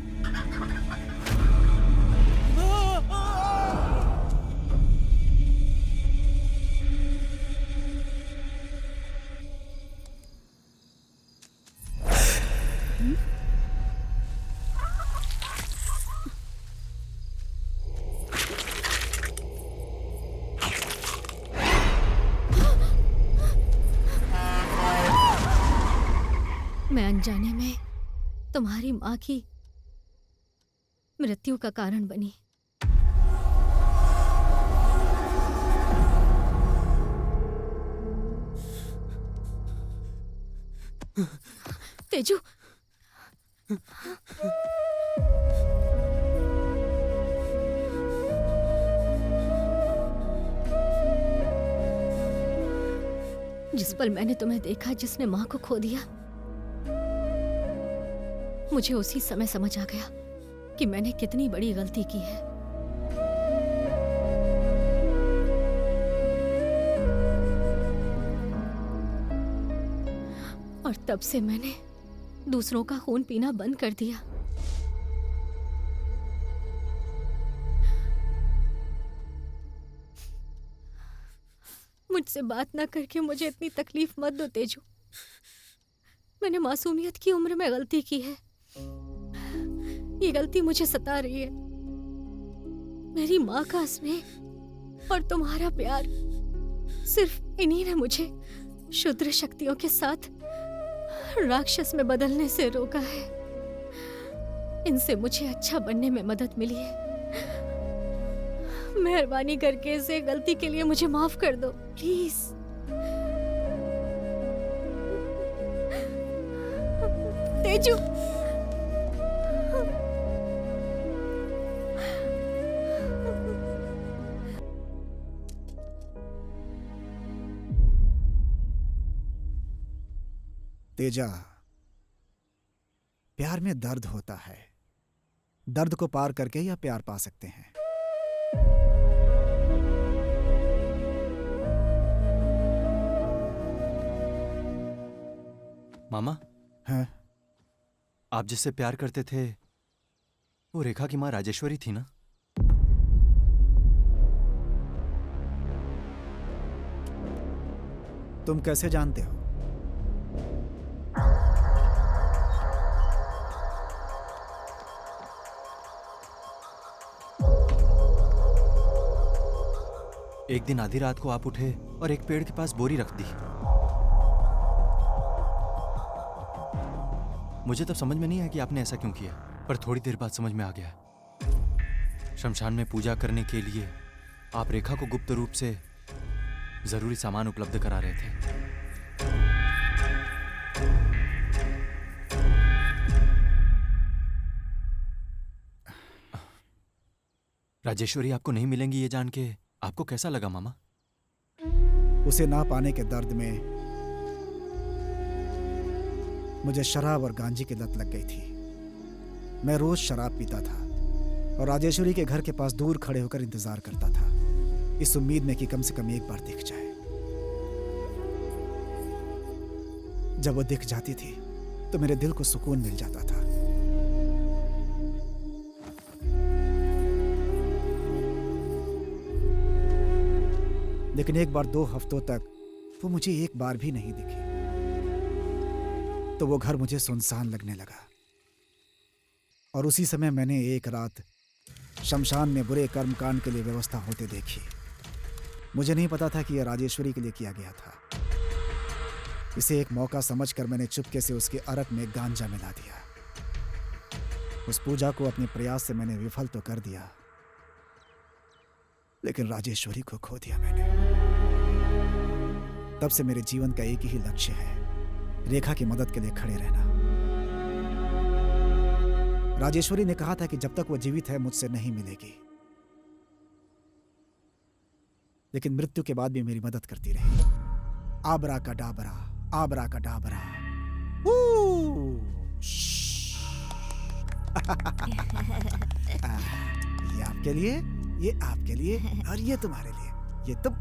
मैं अनजाने में तुम्हारी माँ की मृत्यु का कारण बनी। तेजू, जिस पल मैंने तुम्हें देखा जिसने माँ को खो दिया, मुझे उसी समय समझ आ गया कि मैंने कितनी बड़ी गलती की है। और तब से मैंने दूसरों का खून पीना बंद कर दिया। मुझसे बात ना करके मुझे इतनी तकलीफ मत दो तेजू। मैंने मासूमियत की उम्र में गलती की है। ये गलती मुझे सता रही है। मेरी माँ का स्नेह और तुम्हारा प्यार, सिर्फ इन्हीं ने मुझे क्षुद्र शक्तियों के साथ राक्षस में बदलने से रोका है। इनसे मुझे अच्छा बनने में मदद मिली है। मेहरबानी करके इसे गलती के लिए मुझे माफ कर दो, प्लीज। तेजू, तेजा, प्यार में दर्द होता है। दर्द को पार करके ही आप प्यार पा सकते हैं। मामा, हैं? आप जिससे प्यार करते थे वो रेखा की माँ राजेश्वरी थी ना? तुम कैसे जानते हो? एक दिन आधी रात को आप उठे और एक पेड़ के पास बोरी रख दी। मुझे तब समझ में नहीं आया कि आपने ऐसा क्यों किया, पर थोड़ी देर बाद समझ में आ गया। शमशान में पूजा करने के लिए आप रेखा को गुप्त रूप से जरूरी सामान उपलब्ध करा रहे थे। राजेश्वरी आपको नहीं मिलेंगी ये जान के आपको कैसा लगा मामा? उसे ना पाने के दर्द में मुझे शराब और गांजे की लत लग गई थी। मैं रोज शराब पीता था और राजेश्वरी के घर के पास दूर खड़े होकर इंतजार करता था, इस उम्मीद में कि कम से कम एक बार दिख जाए। जब वो दिख जाती थी तो मेरे दिल को सुकून मिल जाता था। लेकिन एक बार 2 हफ्तों तक वो मुझे एक बार भी नहीं दिखी, तो वो घर मुझे सुनसान लगने लगा। और उसी समय मैंने एक रात शमशान में बुरे कर्मकांड के लिए व्यवस्था होते देखी। मुझे नहीं पता था कि यह राजेश्वरी के लिए किया गया था। इसे एक मौका समझकर मैंने चुपके से उसके अरक में गांजा मिला दिया। उस पूजा को अपने प्रयास से मैंने विफल तो कर दिया, लेकिन राजेश्वरी को खो दिया मैंने। तब से मेरे जीवन का एक ही लक्ष्य है, रेखा की मदद के लिए खड़े रहना। राजेश्वरी ने कहा था कि जब तक वो जीवित है मुझसे नहीं मिलेगी, लेकिन मृत्यु के बाद भी मेरी मदद करती रही। आबरा का डाबरा, आबरा का डाबरा। ये आपके लिए, ये आपके लिए और ये तुम्हारे लिए। ये तुम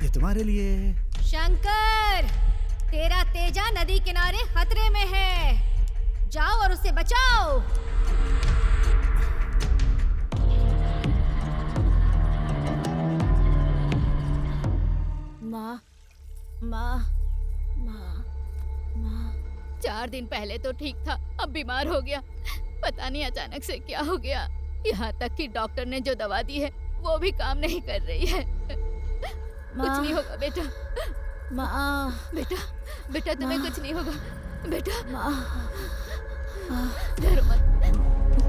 ये तुम्हारे लिए। शंकर, तेरा तेजा नदी किनारे खतरे में है, जाओ और उसे बचाओ। माँ, माँ, माँ, माँ। 4 दिन पहले तो ठीक था, अब बीमार हो गया। पता नहीं अचानक से क्या हो गया। यहाँ तक कि डॉक्टर ने जो दवा दी है वो भी काम नहीं कर रही है। कुछ नहीं होगा बेटा। माँ, बेटा तुम्हें कुछ नहीं होगा बेटा। डरो मत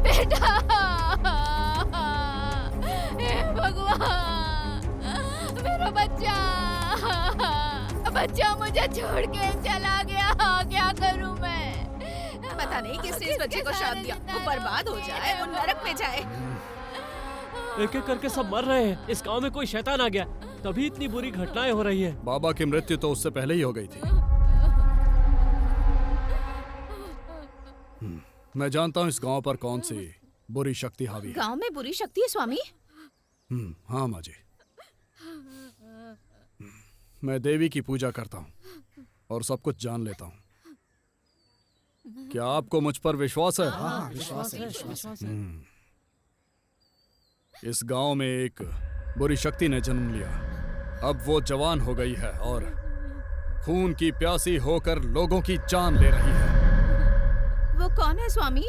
बेटा। हे भगवान, मेरा बच्चा मुझे छोड़ के चला गया। क्या करूं मैं? पता नहीं किसने इस बच्चे को श्राप दिया। वो बर्बाद हो जाए, वो नरक में जाए। एक एक करके सब मर रहे हैं। इस गांव में कोई शैतान आ गया, तभी इतनी बुरी घटनाएं हो रही है। बाबा की मृत्यु तो उससे पहले ही हो गई थी। मैं जानता हूँ इस गांव पर कौन सी बुरी शक्ति हावी है। गांव में बुरी शक्ति है स्वामी? हाँ माँ जी, मैं देवी की पूजा करता हूँ और सब कुछ जान लेता हूँ। क्या आपको मुझ पर विश्वास है? हाँ, विश्वास है, विश्वास है। इस गांव में एक बुरी शक्ति ने जन्म लिया। अब वो जवान हो गई है और खून की प्यासी होकर लोगों की जान ले रही है। वो कौन है स्वामी?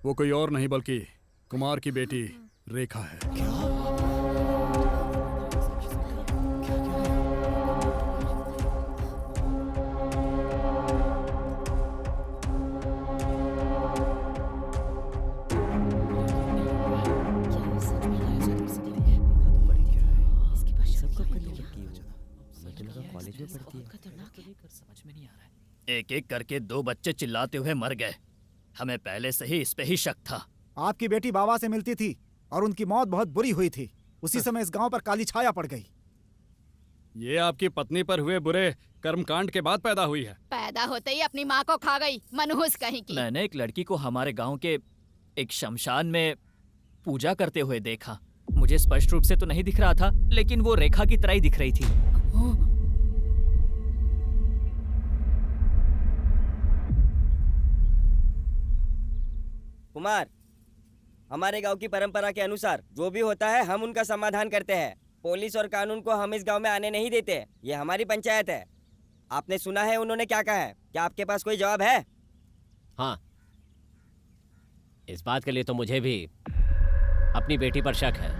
वो कोई और नहीं बल्कि कुमार की बेटी रेखा है। एक एक करके 2 बच्चे चिल्लाते हुए मर गए। हमें पहले से ही इस पे ही शक था। आपकी बेटी बाबा से मिलती थी और उनकी मौत बहुत बुरी हुई थी। उसी समय इस गांव पर काली छाया पड़ गई। ये आपकी पत्नी पर हुए बुरे कर्मकांड के बाद पैदा हुई है। पैदा होते ही अपनी माँ को खा गई, मनहूस कहीं की। मैंने एक लड़की को हमारे गांव के एक शमशान में पूजा करते हुए देखा। मुझे स्पष्ट रूप से तो नहीं दिख रहा था, लेकिन वो रेखा की तरह ही दिख रही थी। कुमार, हमारे गांव की परंपरा के अनुसार जो भी होता है हम उनका समाधान करते हैं। पुलिस और कानून को हम इस गांव में आने नहीं देते। ये हमारी पंचायत है। आपने सुना है उन्होंने क्या कहा है? क्या आपके पास कोई जवाब है? हाँ, इस बात के लिए तो मुझे भी अपनी बेटी पर शक है।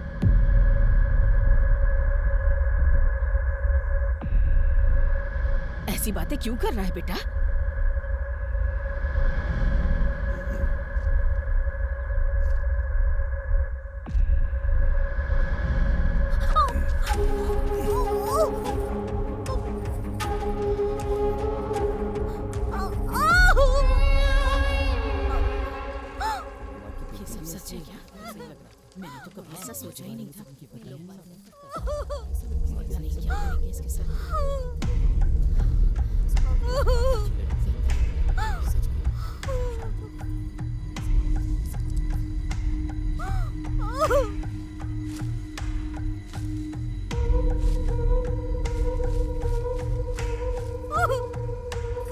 ऐसी बातें क्यों कर रहा है बेटा? ये सब सच है क्या? मैंने तो कभी ऐसा सोचा ही नहीं था। पता नहीं क्या करेंगे इसके साथ।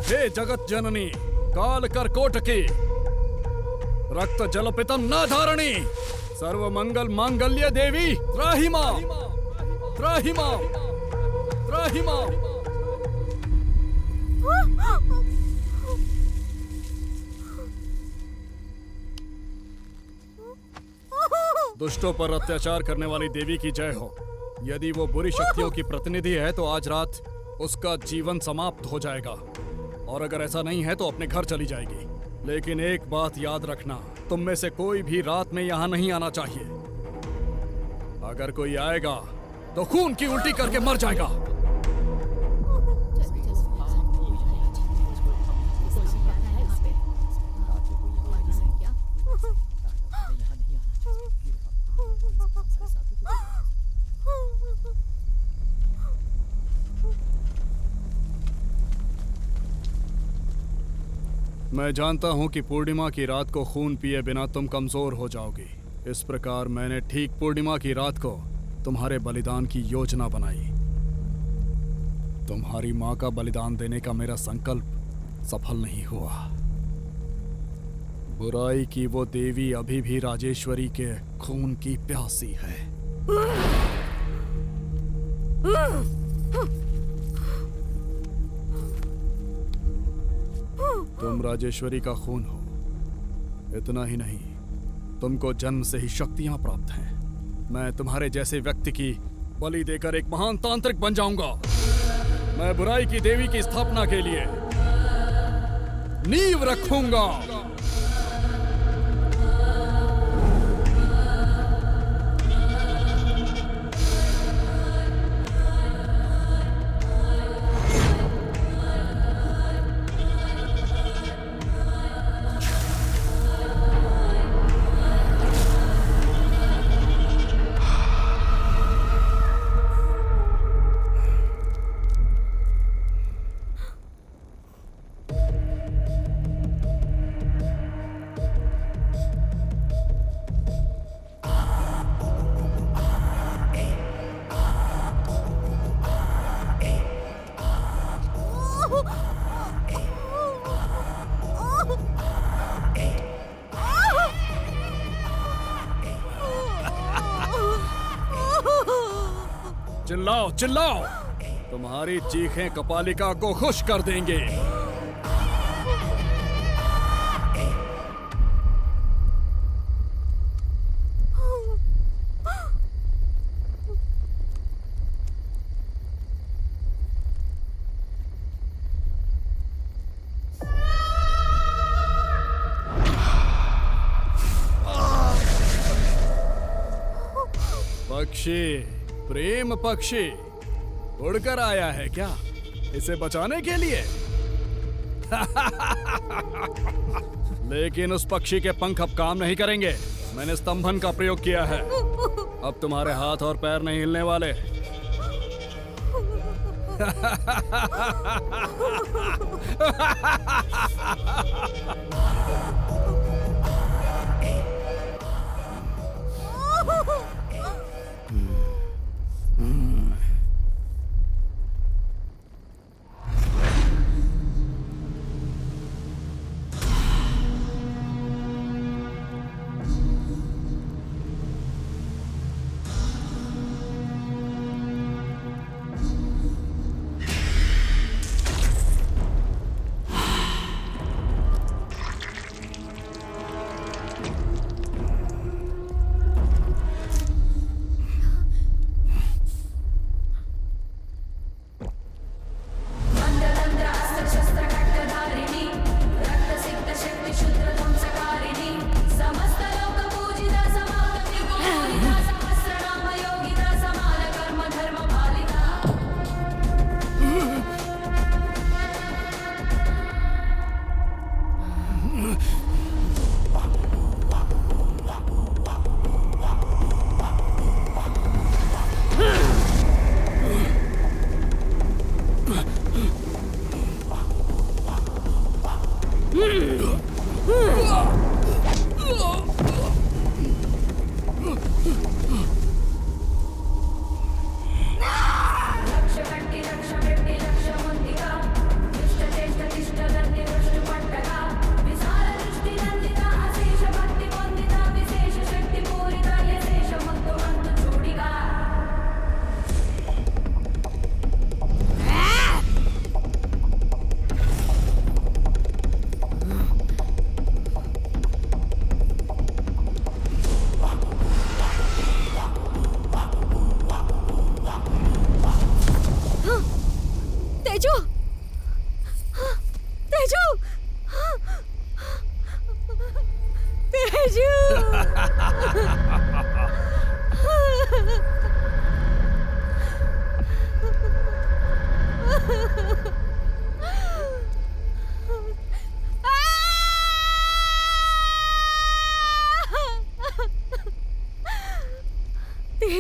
हे जगत जननी काल कर कोटकी रक्त जलपितम न धारणी सर्व मंगल मांगल्य देवी त्राहि मां त्राहि मां त्राहि मां। दुष्टों पर अत्याचार करने वाली देवी की जय हो। यदि वो बुरी शक्तियों की प्रतिनिधि है तो आज रात उसका जीवन समाप्त हो जाएगा, और अगर ऐसा नहीं है तो अपने घर चली जाएगी। लेकिन एक बात याद रखना, तुम में से कोई भी रात में यहाँ नहीं आना चाहिए। अगर कोई आएगा तो खून की उल्टी करके मर जाएगा। मैं जानता हूं कि पूर्णिमा की रात को खून पिए बिना तुम कमजोर हो जाओगी। इस प्रकार मैंने ठीक पूर्णिमा की रात को तुम्हारे बलिदान की योजना बनाई। तुम्हारी मां का बलिदान देने का मेरा संकल्प सफल नहीं हुआ। बुराई की वो देवी अभी भी राजेश्वरी के खून की प्यासी है। तुम राजेश्वरी का खून हो। इतना ही नहीं, तुमको जन्म से ही शक्तियां प्राप्त हैं। मैं तुम्हारे जैसे व्यक्ति की बलि देकर एक महान तांत्रिक बन जाऊंगा। मैं बुराई की देवी की स्थापना के लिए नींव रखूंगा। चिल्लाओ चिल्लाओ, तुम्हारी चीखें कपालिका को खुश कर देंगे। पक्षी, प्रेम पक्षी उड़कर आया है क्या इसे बचाने के लिए? लेकिन उस पक्षी के पंख अब काम नहीं करेंगे। मैंने स्तंभन का प्रयोग किया है। अब तुम्हारे हाथ और पैर नहीं हिलने वाले।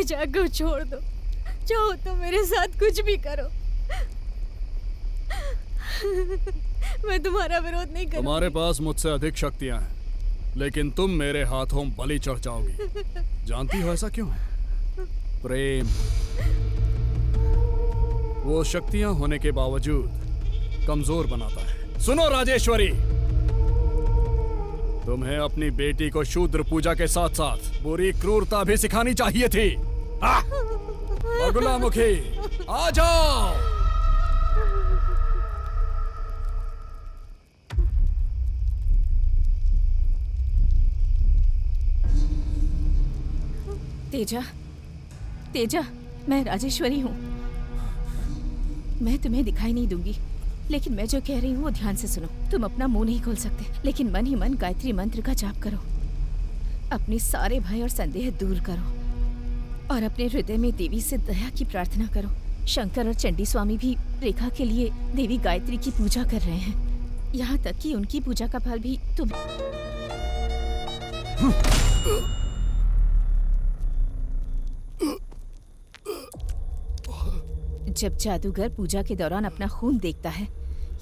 तेजा को छोड़ दो, चाहो तो मेरे साथ कुछ भी करो। मैं तुम्हारा विरोध नहीं करूंगी। तुम्हारे पास मुझसे अधिक शक्तियां हैं, लेकिन तुम मेरे हाथों बलि चढ़ जाओगी। जानती हो ऐसा क्यों है? प्रेम। वो शक्तियां होने के बावजूद कमजोर बनाता है। सुनो राजेश्वरी, तुम्हें अपनी बेटी को शूद्र पूजा के साथ साथ बुरी क्रूरता भी सिखानी चाहिए थी। बगुलामुखी, आ जाओ। तेजा, तेजा, मैं राजेश्वरी हूँ। मैं तुम्हें दिखाई नहीं दूंगी, लेकिन मैं जो कह रही हूँ वो ध्यान से सुनो। तुम अपना मुंह नहीं खोल सकते, लेकिन मन ही मन गायत्री मंत्र का जाप करो। अपने सारे भय और संदेह दूर करो और अपने हृदय में देवी से दया की प्रार्थना करो। शंकर और चंडी स्वामी भी रेखा के लिए देवी गायत्री की पूजा कर रहे हैं। यहाँ तक कि उनकी पूजा का फल भी तुम। जब जादूगर पूजा के दौरान अपना खून देखता है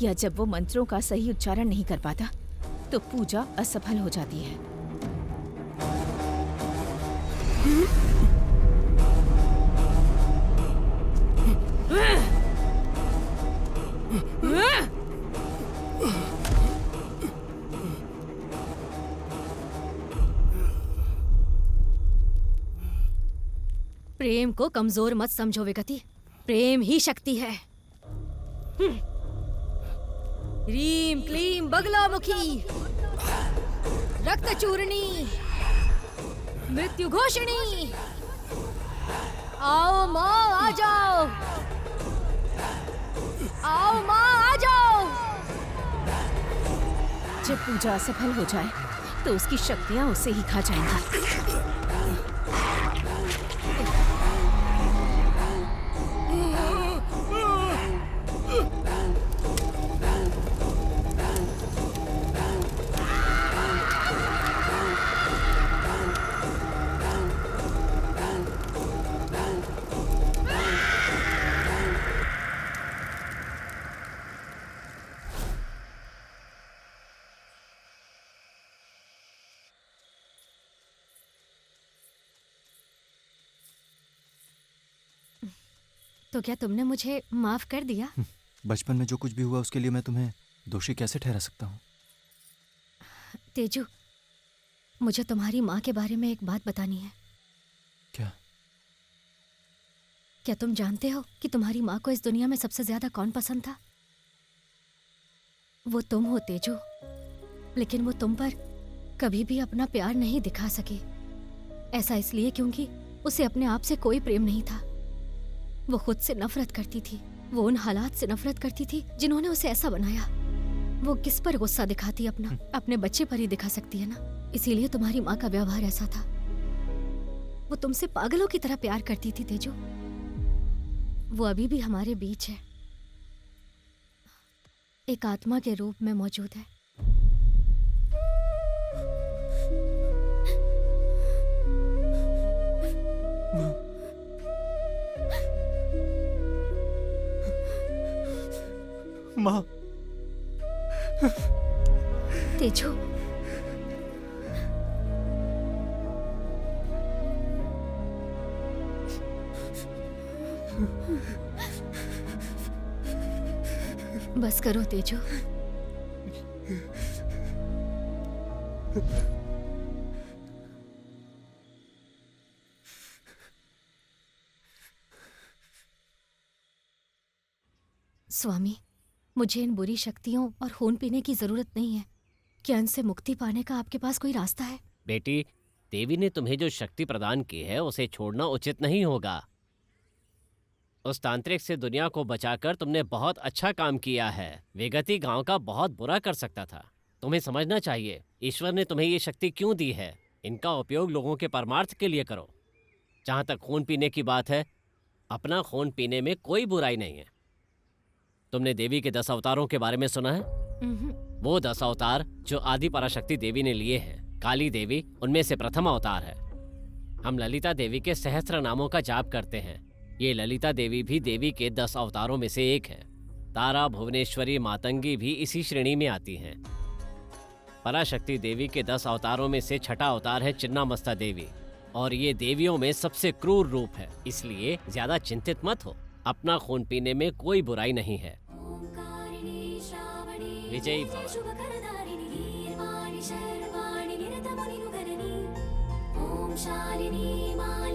या जब वो मंत्रों का सही उच्चारण नहीं कर पाता, तो पूजा असफल हो जाती है। प्रेम को कमजोर मत समझो विगति, प्रेम ही शक्ति है। ह्रीम क्लीम बगलामुखी, रक्त चूर्णी, मृत्यु घोषणी। आओ माँ आ जाओ, आओ माँ आ जाओ। जब पूजा असफल हो जाए तो उसकी शक्तियाँ उसे ही खा जाएंगी। तो क्या तुमने मुझे माफ कर दिया? बचपन में जो कुछ भी हुआ उसके लिए मैं तुम्हें दोषी कैसे ठहरा सकता हूँ? तेजू, मुझे तुम्हारी माँ के बारे में एक बात बतानी है। क्या? क्या तुम जानते हो कि तुम्हारी माँ को इस दुनिया में सबसे ज्यादा कौन पसंद था? वो तुम हो तेजू, लेकिन वो तुम पर कभी भी अपना प्यार नहीं दिखा सकी। ऐसा इसलिए क्योंकि उसे अपने आप से कोई प्रेम नहीं था। वो खुद से नफरत करती थी, वो उन हालात से नफरत करती थी जिन्होंने उसे ऐसा बनाया। वो किस पर गुस्सा दिखाती अपने बच्चे पर ही दिखा सकती है ना। इसीलिए तुम्हारी माँ का व्यवहार ऐसा था। वो तुमसे पागलों की तरह प्यार करती थी तेजू। वो अभी भी हमारे बीच है, एक आत्मा के रूप में मौजूद है। माँ। तेजू, बस करो तेजू। स्वामी, मुझे इन बुरी शक्तियों और खून पीने की जरूरत नहीं है। क्या इनसे मुक्ति पाने का आपके पास कोई रास्ता है? बेटी, देवी ने तुम्हें जो शक्ति प्रदान की है उसे छोड़ना उचित नहीं होगा। उस तांत्रिक से दुनिया को बचाकर तुमने बहुत अच्छा काम किया है। विगति गांव का बहुत बुरा कर सकता था। तुम्हें समझना चाहिए ईश्वर ने तुम्हें ये शक्ति क्यों दी है। इनका उपयोग लोगों के परमार्थ के लिए करो। जहाँ तक खून पीने की बात है, अपना खून पीने में कोई बुराई नहीं है। तुमने देवी के 10 अवतारों के बारे में सुना है? वो 10 अवतार जो आदि पराशक्ति देवी ने लिए हैं, काली देवी उनमें से प्रथम अवतार है। हम ललिता देवी के सहस्त्र नामों का जाप करते हैं। ये ललिता देवी भी देवी के 10 अवतारों में से एक है। तारा, भुवनेश्वरी, मातंगी भी इसी श्रेणी में आती हैं। पराशक्ति देवी के 10 अवतारों में से छठा अवतार है चिन्नामस्ता देवी, और ये देवियों में सबसे क्रूर रूप है। इसलिए ज्यादा चिंतित मत हो, अपना खून पीने में कोई बुराई नहीं है। विजयी भव। शालिनी मालिनी